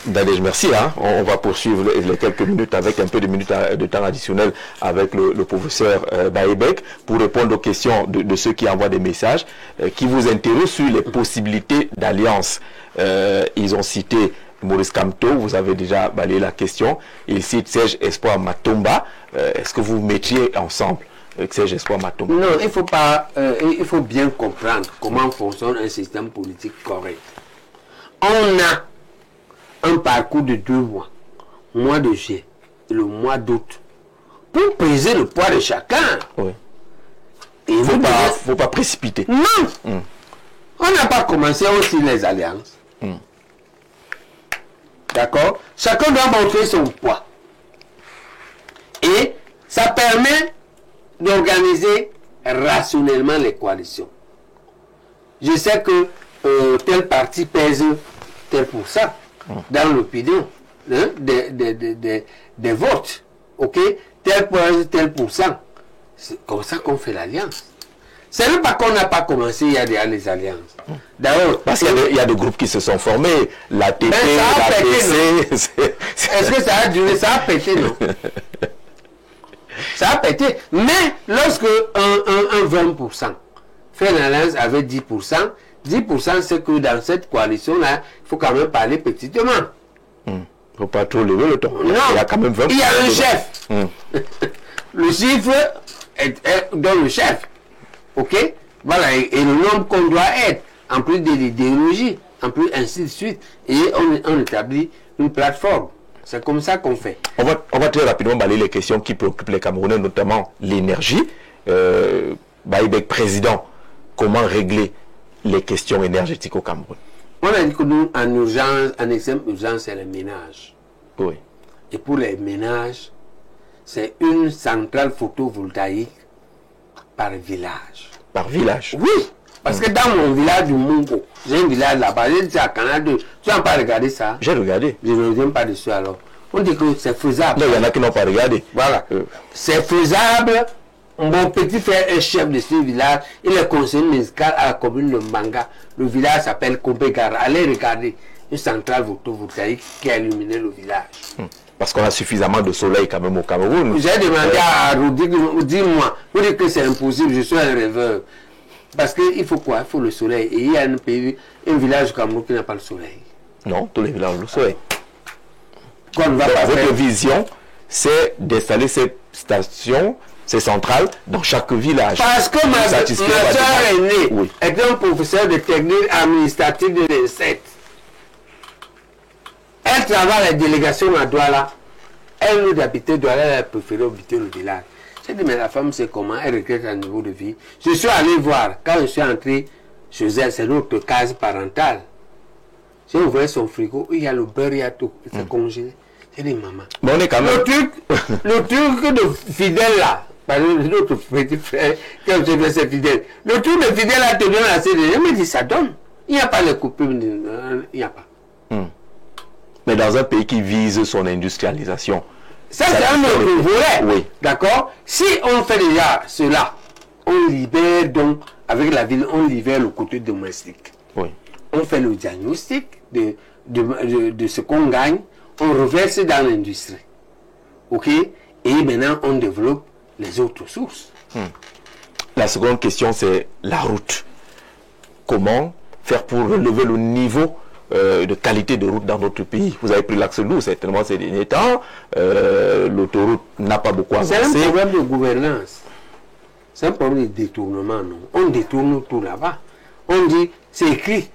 Nadège, merci. Hein. On va poursuivre les quelques minutes avec un peu de minutes de temps additionnel avec le professeur Baebek pour répondre aux questions de ceux qui envoient des messages qui vous interrogent sur les possibilités d'alliance. Ils ont cité Maurice Kamto, vous avez déjà balayé la question. Il cite Serge Espoir Matomba. Est-ce que vous mettiez ensemble Serge Espoir Matomba? Non, il faut pas. Il faut bien comprendre comment fonctionne un système politique correct. On a un parcours de 2 mois, mois de juillet et le mois d'août, pour peser le poids de chacun. Oui. Et faut pas précipiter. Non. On n'a pas commencé aussi les alliances. D'accord? Chacun doit montrer son poids. Et ça permet d'organiser rationnellement les coalitions. Je sais que tel parti pèse tel pourcent dans l'opinion des votes. Ok? Tel pèse tel pourcent. C'est comme ça qu'on fait l'alliance. C'est même pas qu'on n'a pas commencé, il y a déjà les alliances. D'ailleurs, parce qu'il y a des groupes qui se sont formés, la TP, la PC. Est-ce que ça a duré? Ça a pété, non? Ça a pété. Mais lorsque un 20% fait une alliance avec 10%, 10% c'est que dans cette coalition-là, il faut quand même parler petitement. Il ne faut pas trop lever le ton. Non, il y a quand même 20%. Il y a un chef. Le chiffre est dans le chef. Ok? Voilà, et le nombre qu'on doit être, en plus de l'idéologie, en plus ainsi de suite. Et on établit une plateforme. C'est comme ça qu'on fait. On va très rapidement balayer les questions qui préoccupent les Camerounais, notamment l'énergie. Baïbek, président, comment régler les questions énergétiques au Cameroun? On a dit que nous, en urgence, en extrême urgence, c'est les ménages. Oui. Et pour les ménages, c'est une centrale photovoltaïque par village. Par village? Oui, parce que dans mon village du Mungo, j'ai un village là-bas, j'ai dit à Canal 2, tu n'as pas regardé ça? J'ai regardé. Je ne reviens pas dessus alors. On dit que c'est faisable. Non, il y en a qui n'ont pas regardé. Voilà. C'est faisable. Mon petit frère est chef de ce village. Il est conseiller municipal à la commune de Mbanga. Le village s'appelle Kombegara. Allez regarder une centrale photovoltaïque qui a illuminé le village. Parce qu'on a suffisamment de soleil quand même au Cameroun. J'ai demandé à Rudi, dis-moi, vous dites que c'est impossible, je suis un rêveur. Parce qu'il faut quoi? Il faut le soleil. Et il y a un village au Cameroun qui n'a pas le soleil. Non, tous les villages ont le soleil. Votre vision, c'est d'installer ces stations, ces centrales dans chaque village. Parce que ma soeur aînée est un professeur de technique administrative de l'INSET. Elle travaille à la délégation à Douala. Elle nous d'habiter Douala, elle a préféré habiter le village. J'ai dit, mais la femme, c'est comment? Elle regrette un niveau de vie. Je suis allé voir, quand je suis entré chez elle, c'est notre case parentale. J'ai ouvert son frigo, il y a le beurre, il y a tout, c'est congelé. J'ai dit, maman. Mais on est quand même... le truc de Fidèle là, par exemple, notre petit frère, quand je fais c'est Fidèle, le truc de Fidèle là te donne assez de... Je me dis, ça donne. Il n'y a pas les coupures, il n'y a pas. Mais dans un pays qui vise son industrialisation. Ça c'est un autre volet. Oui. D'accord? Si on fait déjà cela, on libère donc, avec la ville, on libère le côté domestique. Oui. On fait le diagnostic de ce qu'on gagne, on reverse dans l'industrie. Ok? Et maintenant, on développe les autres sources. La seconde question, c'est la route. Comment faire pour relever le niveau de qualité de route dans notre pays? Vous avez pris l'axe lourd, certainement, ces derniers temps. L'autoroute n'a pas beaucoup avancé. C'est un problème de gouvernance. C'est un problème de détournement, non? On détourne tout là-bas. On dit, c'est écrit.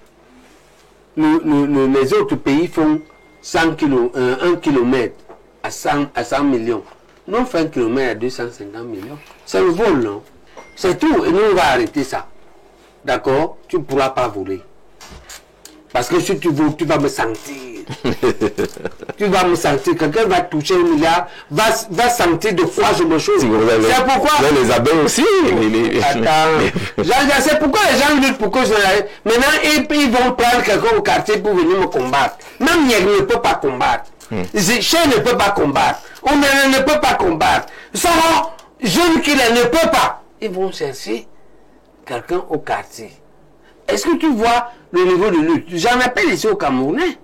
Les autres pays font 1 km à 100 millions. Nous, on fait 1 km à 250 millions. C'est le vol, non? C'est tout. Et nous, on va arrêter ça. D'accord? Tu ne pourras pas voler. Parce que si tu voles, tu vas me sentir. Tu vas me sentir. Quelqu'un va toucher 1 milliard, va sentir de quoi je me chose. C'est pourquoi... les abeilles aussi. Attends. C'est pourquoi les gens luttent pour que je... Maintenant, ils vont prendre quelqu'un au quartier pour venir me combattre. Même Niek ne peut pas combattre. Chien ne peut pas combattre. On ne peut pas combattre. Sans jeune qui ne peut pas. Ils vont chercher quelqu'un au quartier. Est-ce que tu vois le niveau de lutte? J'en appelle ici au Camerounais.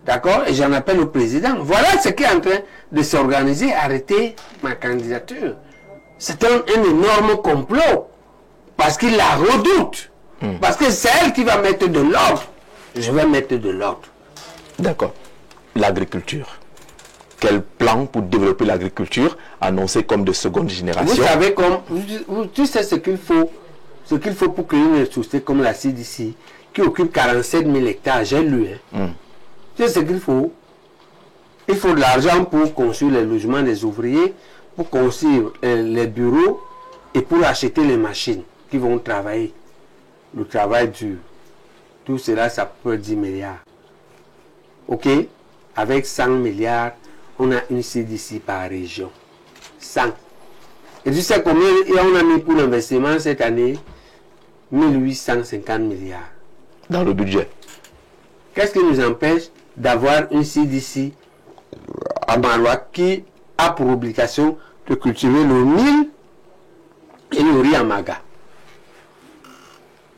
D'accord? Et j'en appelle au président. Voilà ce qui est en train de s'organiser. Arrêter ma candidature. C'est un énorme complot. Parce qu'il la redoute. Parce que c'est elle qui va mettre de l'ordre. Je vais mettre de l'ordre. D'accord. L'agriculture. Quel plan pour développer l'agriculture annoncé comme de seconde génération? Vous savez comme... Tu sais ce qu'il faut. Ce qu'il faut pour créer une société comme la CDC, qui occupe 47 000 hectares, j'ai lu. Tu sais ce qu'il faut? Il faut de l'argent pour construire les logements des ouvriers, pour construire les bureaux et pour acheter les machines qui vont travailler, le travail dur, tout cela, ça peut 10 milliards. Ok? Avec 100 milliards, on a une CDC par région. 100. Et tu sais combien on a mis pour l'investissement cette année? 1850 milliards. Dans le budget. Qu'est-ce qui nous empêche d'avoir une CDC à Marois qui a pour obligation de cultiver le mil et le riz à Maga?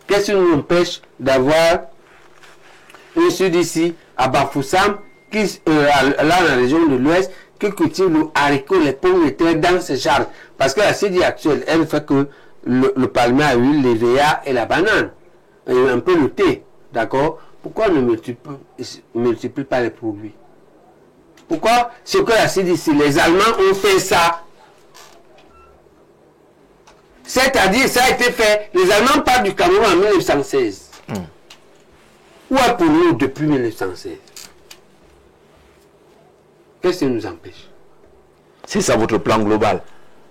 Qu'est-ce qui nous empêche d'avoir une CDC à Bafoussam, qui là dans la région de l'Ouest, qui cultive le haricot, les pommes de terre dans ce jardin? Parce que la CDC actuelle, elle fait que le palmier à huile, les réas et la banane, et un peu le thé, d'accord? Pourquoi on ne multiplie pas les produits? Pourquoi ce que la CDC, les Allemands ont fait ça? C'est-à-dire, ça a été fait, les Allemands partent du Cameroun en 1916. Où est pour nous depuis 1916? Qu'est-ce qui nous empêche? C'est ça votre plan global.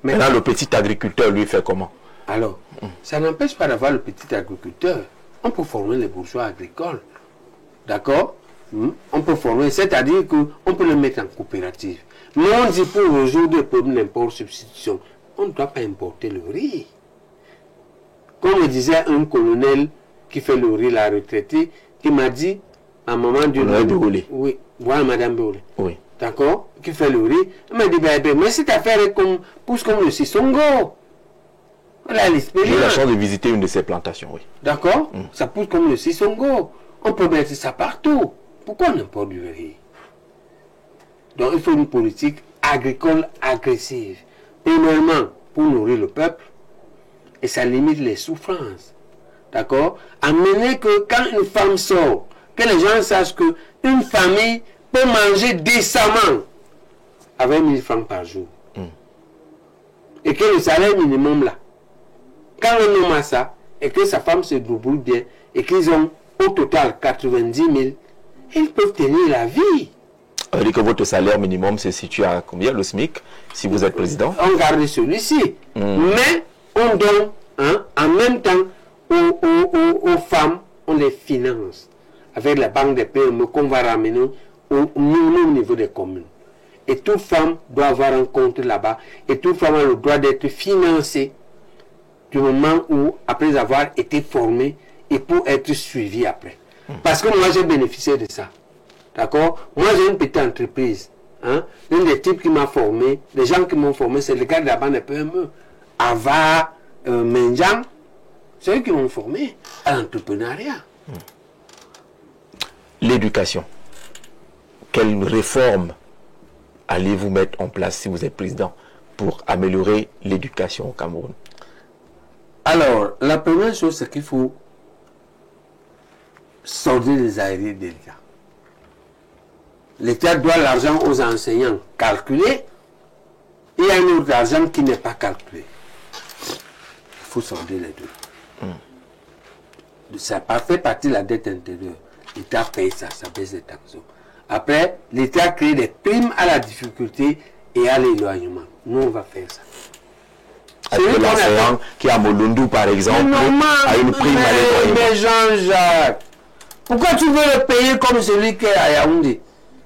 Maintenant, le petit agriculteur, lui, fait comment? Alors, ça n'empêche pas d'avoir le petit agriculteur. On peut former les bourgeois agricoles. D'accord? On peut former, c'est-à-dire qu'on peut le mettre en coopérative. Mais on dit pour résoudre le problème d'import-substitution, on ne doit pas importer le riz. Comme me disait un colonel qui fait le riz, la retraitée, qui m'a dit, à un moment donné... Oui, voilà Madame Béolé. Oui. D'accord? Qui fait le riz. Elle m'a dit, mais cette affaire est pousse comme le Sissongo. J'ai eu la chance de visiter une de ces plantations, oui. D'accord? Ça pousse comme le Sissongo. On peut mettre ça partout. Pourquoi on importe du riz? Donc il faut une politique agricole agressive. Premièrement, pour nourrir le peuple, et ça limite les souffrances. D'accord? Amener que quand une femme sort, que les gens sachent qu'une famille peut manger décemment avec 1000 francs par jour. Et que le salaire minimum là, quand on nomme ça, et que sa femme se débrouille bien, et qu'ils ont au total 90 000, ils peuvent tenir la vie. On dit que votre salaire minimum se situe à combien, le SMIC, si vous êtes président? On garde celui-ci. Mais on donne, en même temps, aux femmes, on les finance. Avec la banque des PME qu'on va ramener au minimum niveau des communes. Et toute femme doit avoir un compte là-bas. Et toute femme a le droit d'être financée du moment où, après avoir été formée, et pour être suivie après. Parce que moi, j'ai bénéficié de ça. D'accord? Moi, j'ai une petite entreprise. L'un des types qui m'a formé, les gens qui m'ont formé, c'est le gars de la banque des PME. Ava, Menjang, c'est eux qui m'ont formé à l'entrepreneuriat. L'éducation. Quelle réforme allez-vous mettre en place si vous êtes président pour améliorer l'éducation au Cameroun? Alors, la première chose, c'est qu'il faut sortir les aérés de l'État. L'État doit l'argent aux enseignants calculé. Il y a un autre argent qui n'est pas calculé. Il faut sortir les deux. Ça fait partie de la dette intérieure. L'État paye ça, ça baisse les taxes. Après, l'État crée des primes à la difficulté et à l'éloignement. Nous, on va faire ça. Avec l'enseignant qui est à Molundu, par exemple, a une prime à l'éloignement. Mais Jean-Jacques, pourquoi tu veux le payer comme celui qui est à Yaoundé,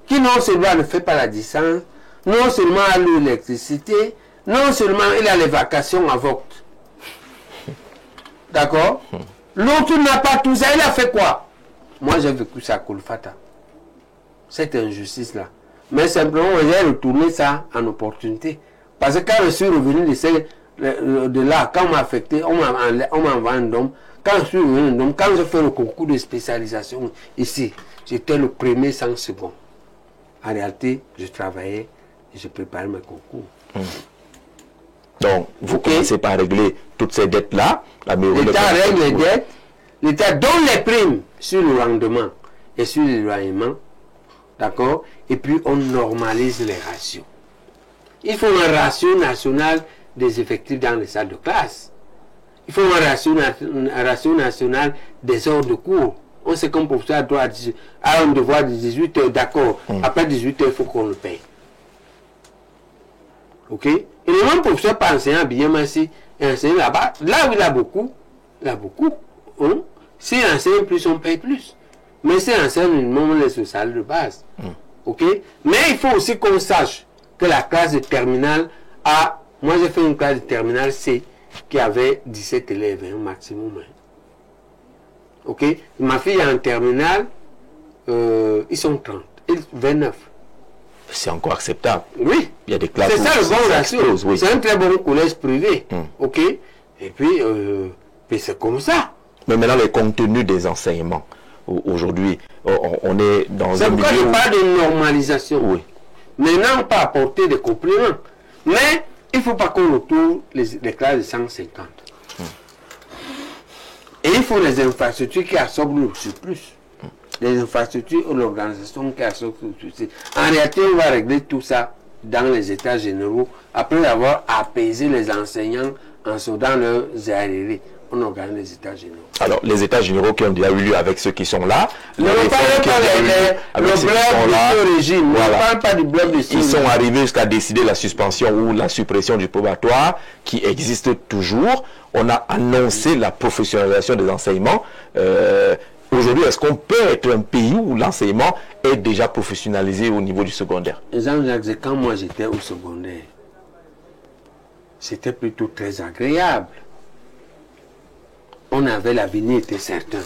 qui non seulement ne fait pas la distance, non seulement a l'électricité, non seulement il a les vacations à vote. D'accord? L'autre n'a pas tout ça, il a fait quoi? Moi j'ai vécu ça à Kolfata. Cette injustice-là. Mais simplement, j'ai retourné ça en opportunité. Parce que quand je suis revenu de là, quand on m'a affecté, on m'a envoyé un homme. Quand je suis revenu, quand je fais le concours de spécialisation ici, j'étais le premier 100 secondes. En réalité, je travaillais et je préparais mes concours. Donc, vous commencez par régler toutes ces dettes-là. L'État règle les dettes, l'État donne les primes sur le rendement et sur l'éloignement. D'accord? Et puis, on normalise les ratios. Il faut un ratio national des effectifs dans les salles de classe. Il faut un ratio national des heures de cours. On sait qu'un professeur a un devoir de 18 heures, d'accord. Après 18 heures, il faut qu'on le paye. Ok? Et le même professeur pas enseignant bien merci, et enseigner là-bas. Là où il a beaucoup, hein. Si il enseigne plus, on paye plus. Mais si il enseigne uniquement les sociales de base. Ok? Mais il faut aussi qu'on sache que la classe de terminale a... Moi, j'ai fait une classe de terminale C qui avait 17 élèves, hein, maximum. Hein. Ok? Ma fille est en terminale, ils sont 30, 29. C'est encore acceptable. Oui. Il y a des classes. C'est ça le bon ratio. Oui. C'est un très bon collège privé. Ok? Et puis c'est comme ça. Mais maintenant, les contenus des enseignements. Aujourd'hui, on est dans un milieu... C'est pourquoi je parle de normalisation. Oui. Maintenant, pas apporter des compléments. Mais il ne faut pas qu'on retourne les classes de 150. Et il faut les infrastructures qui absorbent le surplus. Les infrastructures ou l'organisation qui absorbe le surplus. En réalité, on va régler tout ça dans les états généraux après avoir apaisé les enseignants en soldant leurs arriérés. On organise les états généraux. Alors, les états généraux qui ont déjà eu lieu avec ceux qui sont là, ne parle pas le bloc de régime. Voilà. Ne parle pas du bloc de Ils sont arrivés jusqu'à décider la suspension ou la suppression du probatoire qui existe toujours. On a annoncé la professionnalisation des enseignements. Aujourd'hui, est-ce qu'on peut être un pays où l'enseignement est déjà professionnalisé au niveau du secondaire? Jean-Jacques, quand moi j'étais au secondaire, c'était plutôt très agréable. On avait l'avenir, était certain.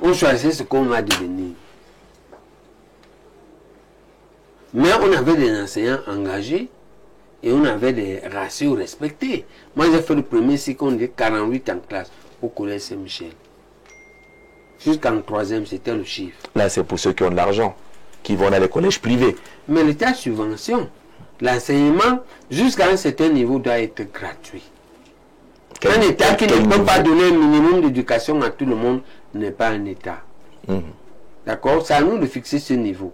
On choisissait ce qu'on va devenir. Mais on avait des enseignants engagés et on avait des ratios respectés. Moi, j'ai fait le premier cycle, on dit 48 en classe au collège Saint-Michel. Jusqu'en 3e, c'était le chiffre. Là, c'est pour ceux qui ont de l'argent, qui vont dans les collèges privés. Mais l'État subventionne. L'enseignement, jusqu'à un certain niveau, doit être gratuit. Un État qui ne peut pas donner un minimum d'éducation à tout le monde n'est pas un État. D'accord? C'est à nous de fixer ce niveau.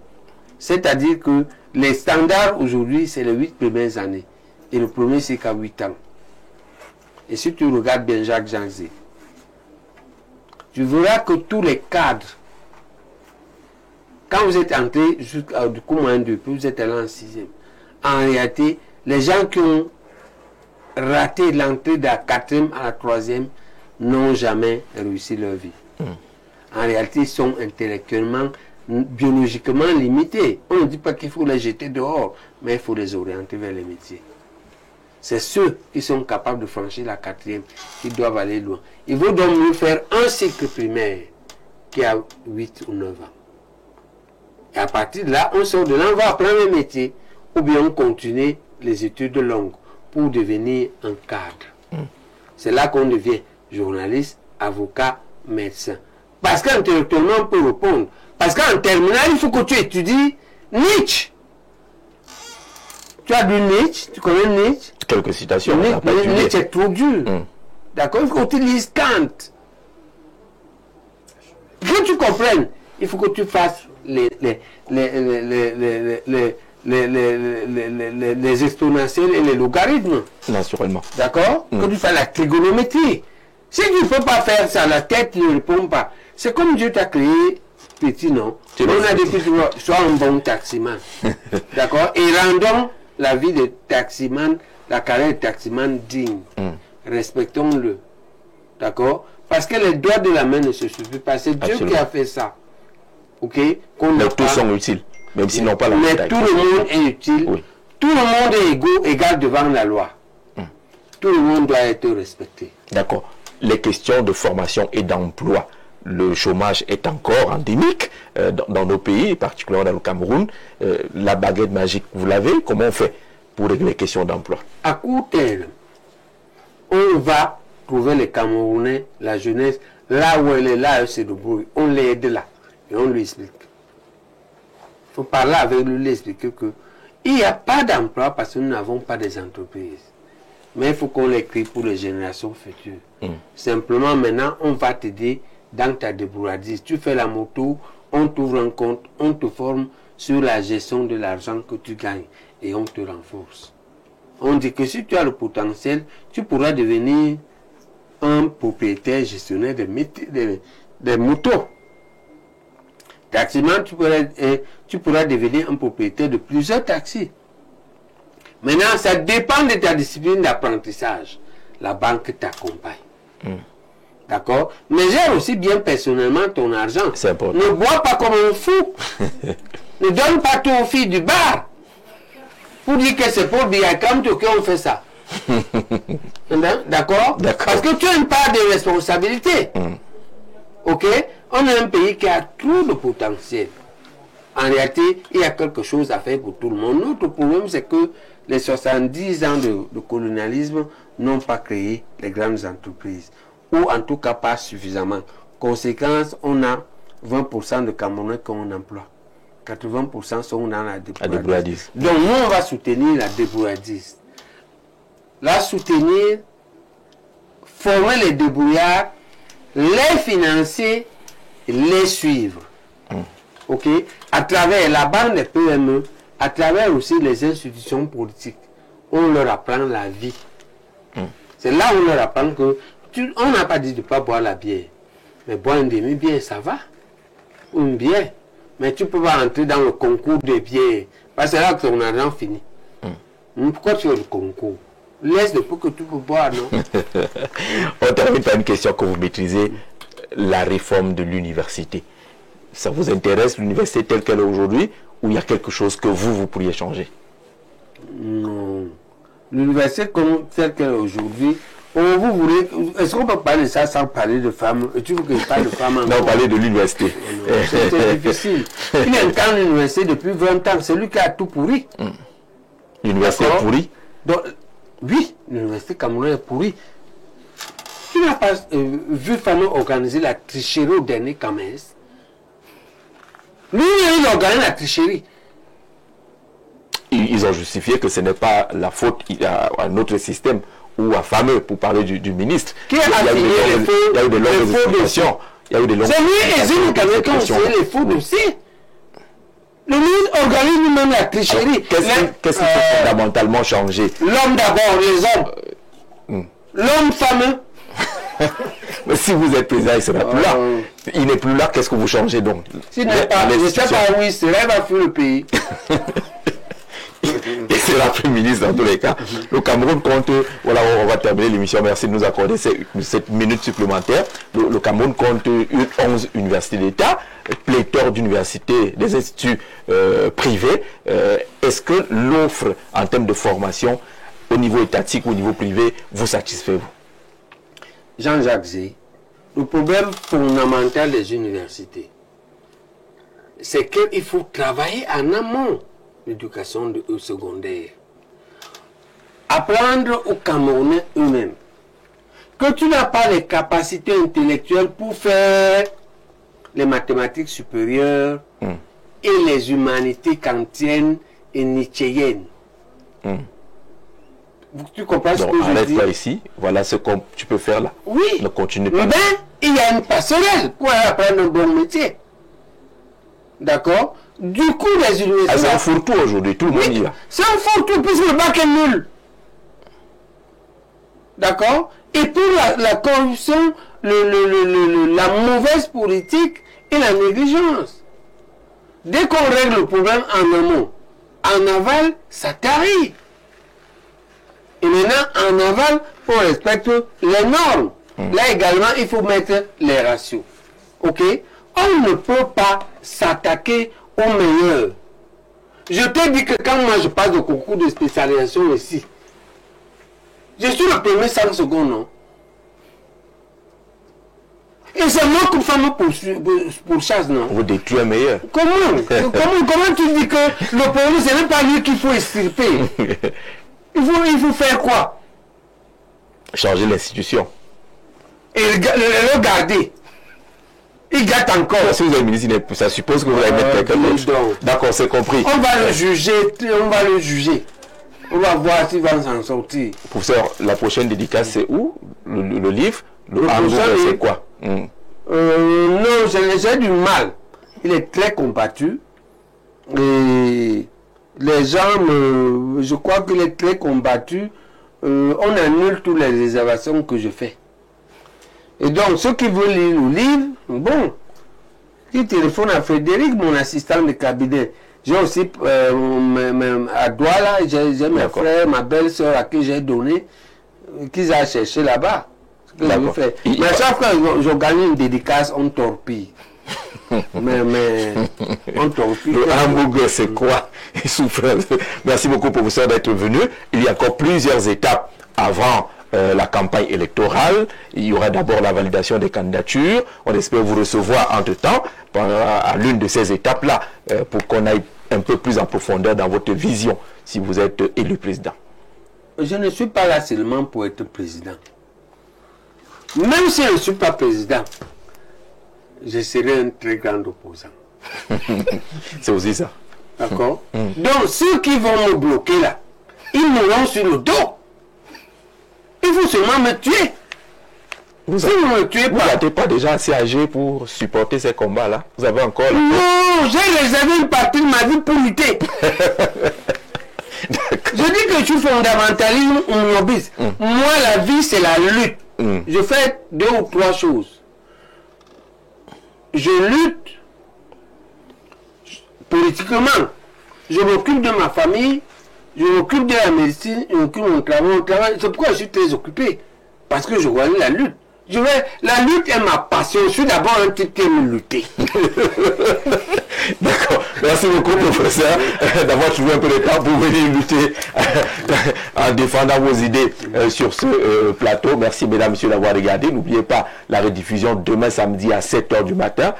C'est-à-dire que les standards aujourd'hui, c'est les 8 premières années. Et le premier, c'est qu'à 8 ans. Et si tu regardes bien Jacques Janzé, tu verras que tous les cadres, quand vous êtes entré jusqu'à du coup moins 2, puis vous êtes allé en 6e, en réalité, les gens qui ont raté l'entrée de la 4e à la 3e n'ont jamais réussi leur vie. En réalité, ils sont intellectuellement, biologiquement limités. On ne dit pas qu'il faut les jeter dehors, mais il faut les orienter vers les métiers. C'est ceux qui sont capables de franchir la 4e qui doivent aller loin. Il vaut donc mieux faire un cycle primaire qui a 8 ou 9 ans. Et à partir de là, on sort de là, on va apprendre un métier, ou bien on continue les études longues pour devenir un cadre. C'est là qu'on devient journaliste, avocat, médecin. Parce qu'intellectuellement, on peut répondre. Parce qu'en terminale, il faut que tu étudies Nietzsche. Tu as lu Nietzsche, tu connais Nietzsche? Quelques citations. Nietzsche est trop dur. D'accord? Il faut que tu lises Kant. Que tu comprennes, il faut que tu fasses les exponentielles et les logarithmes. Naturellement. D'accord? Que tu fasses la trigonométrie. Si tu ne peux pas faire ça, la tête ne répond pas. C'est comme Dieu t'a créé petit, non? On a dit que tu sois un bon taximan. D'accord? Et rendons la vie de taximan, la carrière de taximan digne. Respectons-le. D'accord? Parce que les doigts de la main ne se suffisent pas. C'est Dieu qui a fait ça. Ok? Mais tous sont utiles. Même s'ils n'ont pas la mais tout le monde est utile. Oui. Tout le monde est égal devant la loi. Tout le monde doit être respecté. D'accord. Les questions de formation et d'emploi. Le chômage est encore endémique dans nos pays, particulièrement dans le Cameroun. La baguette magique, vous l'avez? Comment on fait pour régler les questions d'emploi? À court terme, on va trouver les Camerounais, la jeunesse, là où elle est, là, elle se débrouille. On les aide là et on lui explique. Il faut parler avec lui, lui expliquer qu'il n'y a pas d'emploi parce que nous n'avons pas des entreprises. Mais il faut qu'on l'écrit pour les générations futures. Simplement, maintenant, on va t'aider dans ta débrouillardise. Tu fais la moto, on t'ouvre un compte, on te forme sur la gestion de l'argent que tu gagnes et on te renforce. On dit que si tu as le potentiel, tu pourras devenir un propriétaire gestionnaire des motos. Taximan, tu pourras devenir un propriétaire de plusieurs taxis. Maintenant, ça dépend de ta discipline d'apprentissage. la banque t'accompagne. D'accord? Mais gère aussi bien personnellement ton argent. C'est important. Ne bois pas comme un fou. Ne donne pas tout aux filles du bar. Pour dire que c'est pour dire comme tout qu'on fait ça. D'accord? Parce que tu as une part de responsabilité. Ok? On est un pays qui a trop de potentiel. En réalité, il y a quelque chose à faire pour tout le monde. Notre problème, c'est que les 70 ans de colonialisme n'ont pas créé les grandes entreprises. Ou en tout cas pas suffisamment. Conséquence, on a 20% de Camerounais qu'on emploie. 80% sont dans la débrouillardise. Donc nous, on va soutenir la débrouillardise. La soutenir, former les débrouillards, les financer, les suivre. Ok? À travers la banque des PME, à travers aussi les institutions politiques, on leur apprend la vie. C'est là où on leur apprend que on n'a pas dit de ne pas boire la bière. Mais boire une demi-bière, ça va. Une bière. Mais tu ne peux pas entrer dans le concours de bière. Parce que c'est là que ton argent finit. Pourquoi tu fais le concours? Laisse le peu que tu peux boire, non? On termine par une question que vous maîtrisez. La réforme de l'université. Ça vous intéresse, l'université telle qu'elle est aujourd'hui, ou il y a quelque chose que vous pourriez changer? Non. L'université telle qu'elle est aujourd'hui, vous voulez, est-ce qu'on peut parler de ça sans parler de femmes? Tu veux que je parle de femmes encore? Non, parler de l'université. C'est difficile. Il incarne l'université depuis 20 ans. C'est lui qui a tout pourri. L'université est pourrie? Donc, oui, l'université camerounaise est pourrie. Tu n'as pas vu Fano organiser la tricherie au dernier Cameroun? Lui, il organise la tricherie. Ils ont justifié que ce n'est pas la faute à notre système ou à fameux, pour parler du ministre. Qui a signé les faux? Il y a eu des longues explications. C'est lui et Zine qui ont signé les faux dossiers. Le ministre organise lui-même la tricherie. Qu'est-ce qui peut fondamentalement changer? L'homme d'abord, les hommes. L'homme fameux. Mais si vous êtes président, il ne sera plus là. Il n'est plus là, qu'est-ce que vous changez donc? S'il n'est pas, je ne sais pas où il serait, il va fuir le pays. Et c'est la Premier ministre dans tous les cas. Le Cameroun compte, voilà, on va terminer l'émission. Merci de nous accorder cette minute supplémentaire. Le Cameroun compte 11 universités d'État, pléthore d'universités, des instituts privés. Est-ce que l'offre en termes de formation au niveau étatique ou au niveau privé vous satisfait, vous? Jean-Jacques Zé, le problème fondamental des universités, c'est qu'il faut travailler en amont l'éducation secondaire. Apprendre aux Camerounais eux-mêmes que tu n'as pas les capacités intellectuelles pour faire les mathématiques supérieures et les humanités kantiennes et nietzschéennes. Tu comprends ce que je dis? Arrête-toi ici, voilà ce que tu peux faire là. Oui. Ne continue pas. Mais il y a une passerelle pour aller apprendre un bon métier. D'accord? Du coup, les universités... c'est un fourre-tout aujourd'hui, tout le monde y va. C'est un fourre-tout puisque le bac est nul. D'accord? Et pour la corruption, la mauvaise politique et la négligence. Dès qu'on règle le problème en amont, en aval, ça t'arrive. Et maintenant, en aval, on respecte les normes. Là également, il faut mettre les ratios. Ok? On ne peut pas s'attaquer au meilleur. Je te dis que quand moi je passe au concours de spécialisation ici, je suis le premier 5 secondes, non? Et c'est moi qui fais pour chasse, non? Vous dites tu es meilleur. Comment tu dis que le premier, ce n'est pas lui qu'il faut extirper? Il faut faire quoi? Changer l'institution. Et le garder. Il gâte encore. Si vous êtes ministre, ça suppose que vous allez mettre quelqu'un d'autre. D'accord, c'est compris. On va le juger. On va voir s'il va s'en sortir. Professeur, la prochaine dédicace, c'est où? Le livre? Le c'est quoi? Non, j'ai du mal. Il est très combattu. Et les gens, je crois qu'il est très combattu. On annule toutes les réservations que je fais. Et donc, ceux qui veulent lire le livre, bon, qui téléphone à Frédéric, mon assistant de cabinet. J'ai aussi, à Douala, j'ai mes frères, ma belle-sœur à qui j'ai donné. qu'ils aient cherché là-bas. Ce que je D'accord. fais. Mais à chaque fois qu'ils ont gagné une dédicace, on torpille. mais on torpille. Le hamburger, c'est quoi? Merci beaucoup, professeur, d'être venu. Il y a encore plusieurs étapes avant la campagne électorale. Il y aura d'abord la validation des candidatures. On espère vous recevoir entre-temps à l'une de ces étapes-là pour qu'on aille un peu plus en profondeur dans votre vision si vous êtes élu président. Je ne suis pas là seulement pour être président. Même si je ne suis pas président, je serai un très grand opposant. C'est aussi ça. D'accord? Donc, ceux qui vont me bloquer là, ils mourront sur le dos. Il faut seulement me tuer. Vous Si vous ne me tuez pas. n'êtes pas déjà assez âgé pour supporter ces combats-là? Vous avez encore... Non, j'ai réservé une partie de ma vie pour lutter. Je dis que je suis fondamentaliste ou lobbyiste. Moi, la vie, c'est la lutte. Je fais 2 ou 3 choses. Je lutte politiquement. Je m'occupe de ma famille. Je m'occupe de la médecine. Je m'occupe de mon travail. C'est pourquoi je suis très occupé. Parce que je vois la lutte. La lutte est ma passion. Je suis d'abord un type qui aime lutter. D'accord. Merci beaucoup, professeur, d'avoir trouvé un peu de temps pour venir lutter en défendant vos idées sur ce plateau. Merci, mesdames, messieurs, d'avoir regardé. N'oubliez pas la rediffusion demain samedi à 7h du matin,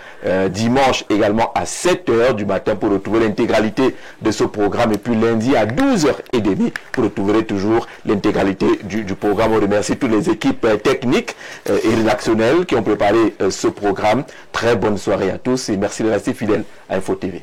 dimanche également à 7h du matin pour retrouver l'intégralité de ce programme. Et puis lundi à 12h30, vous retrouverez toujours l'intégralité du programme. On remercie toutes les équipes techniques et rédactionnelles qui ont préparé ce programme. Très bonne soirée à tous et merci de rester fidèles à Info TV.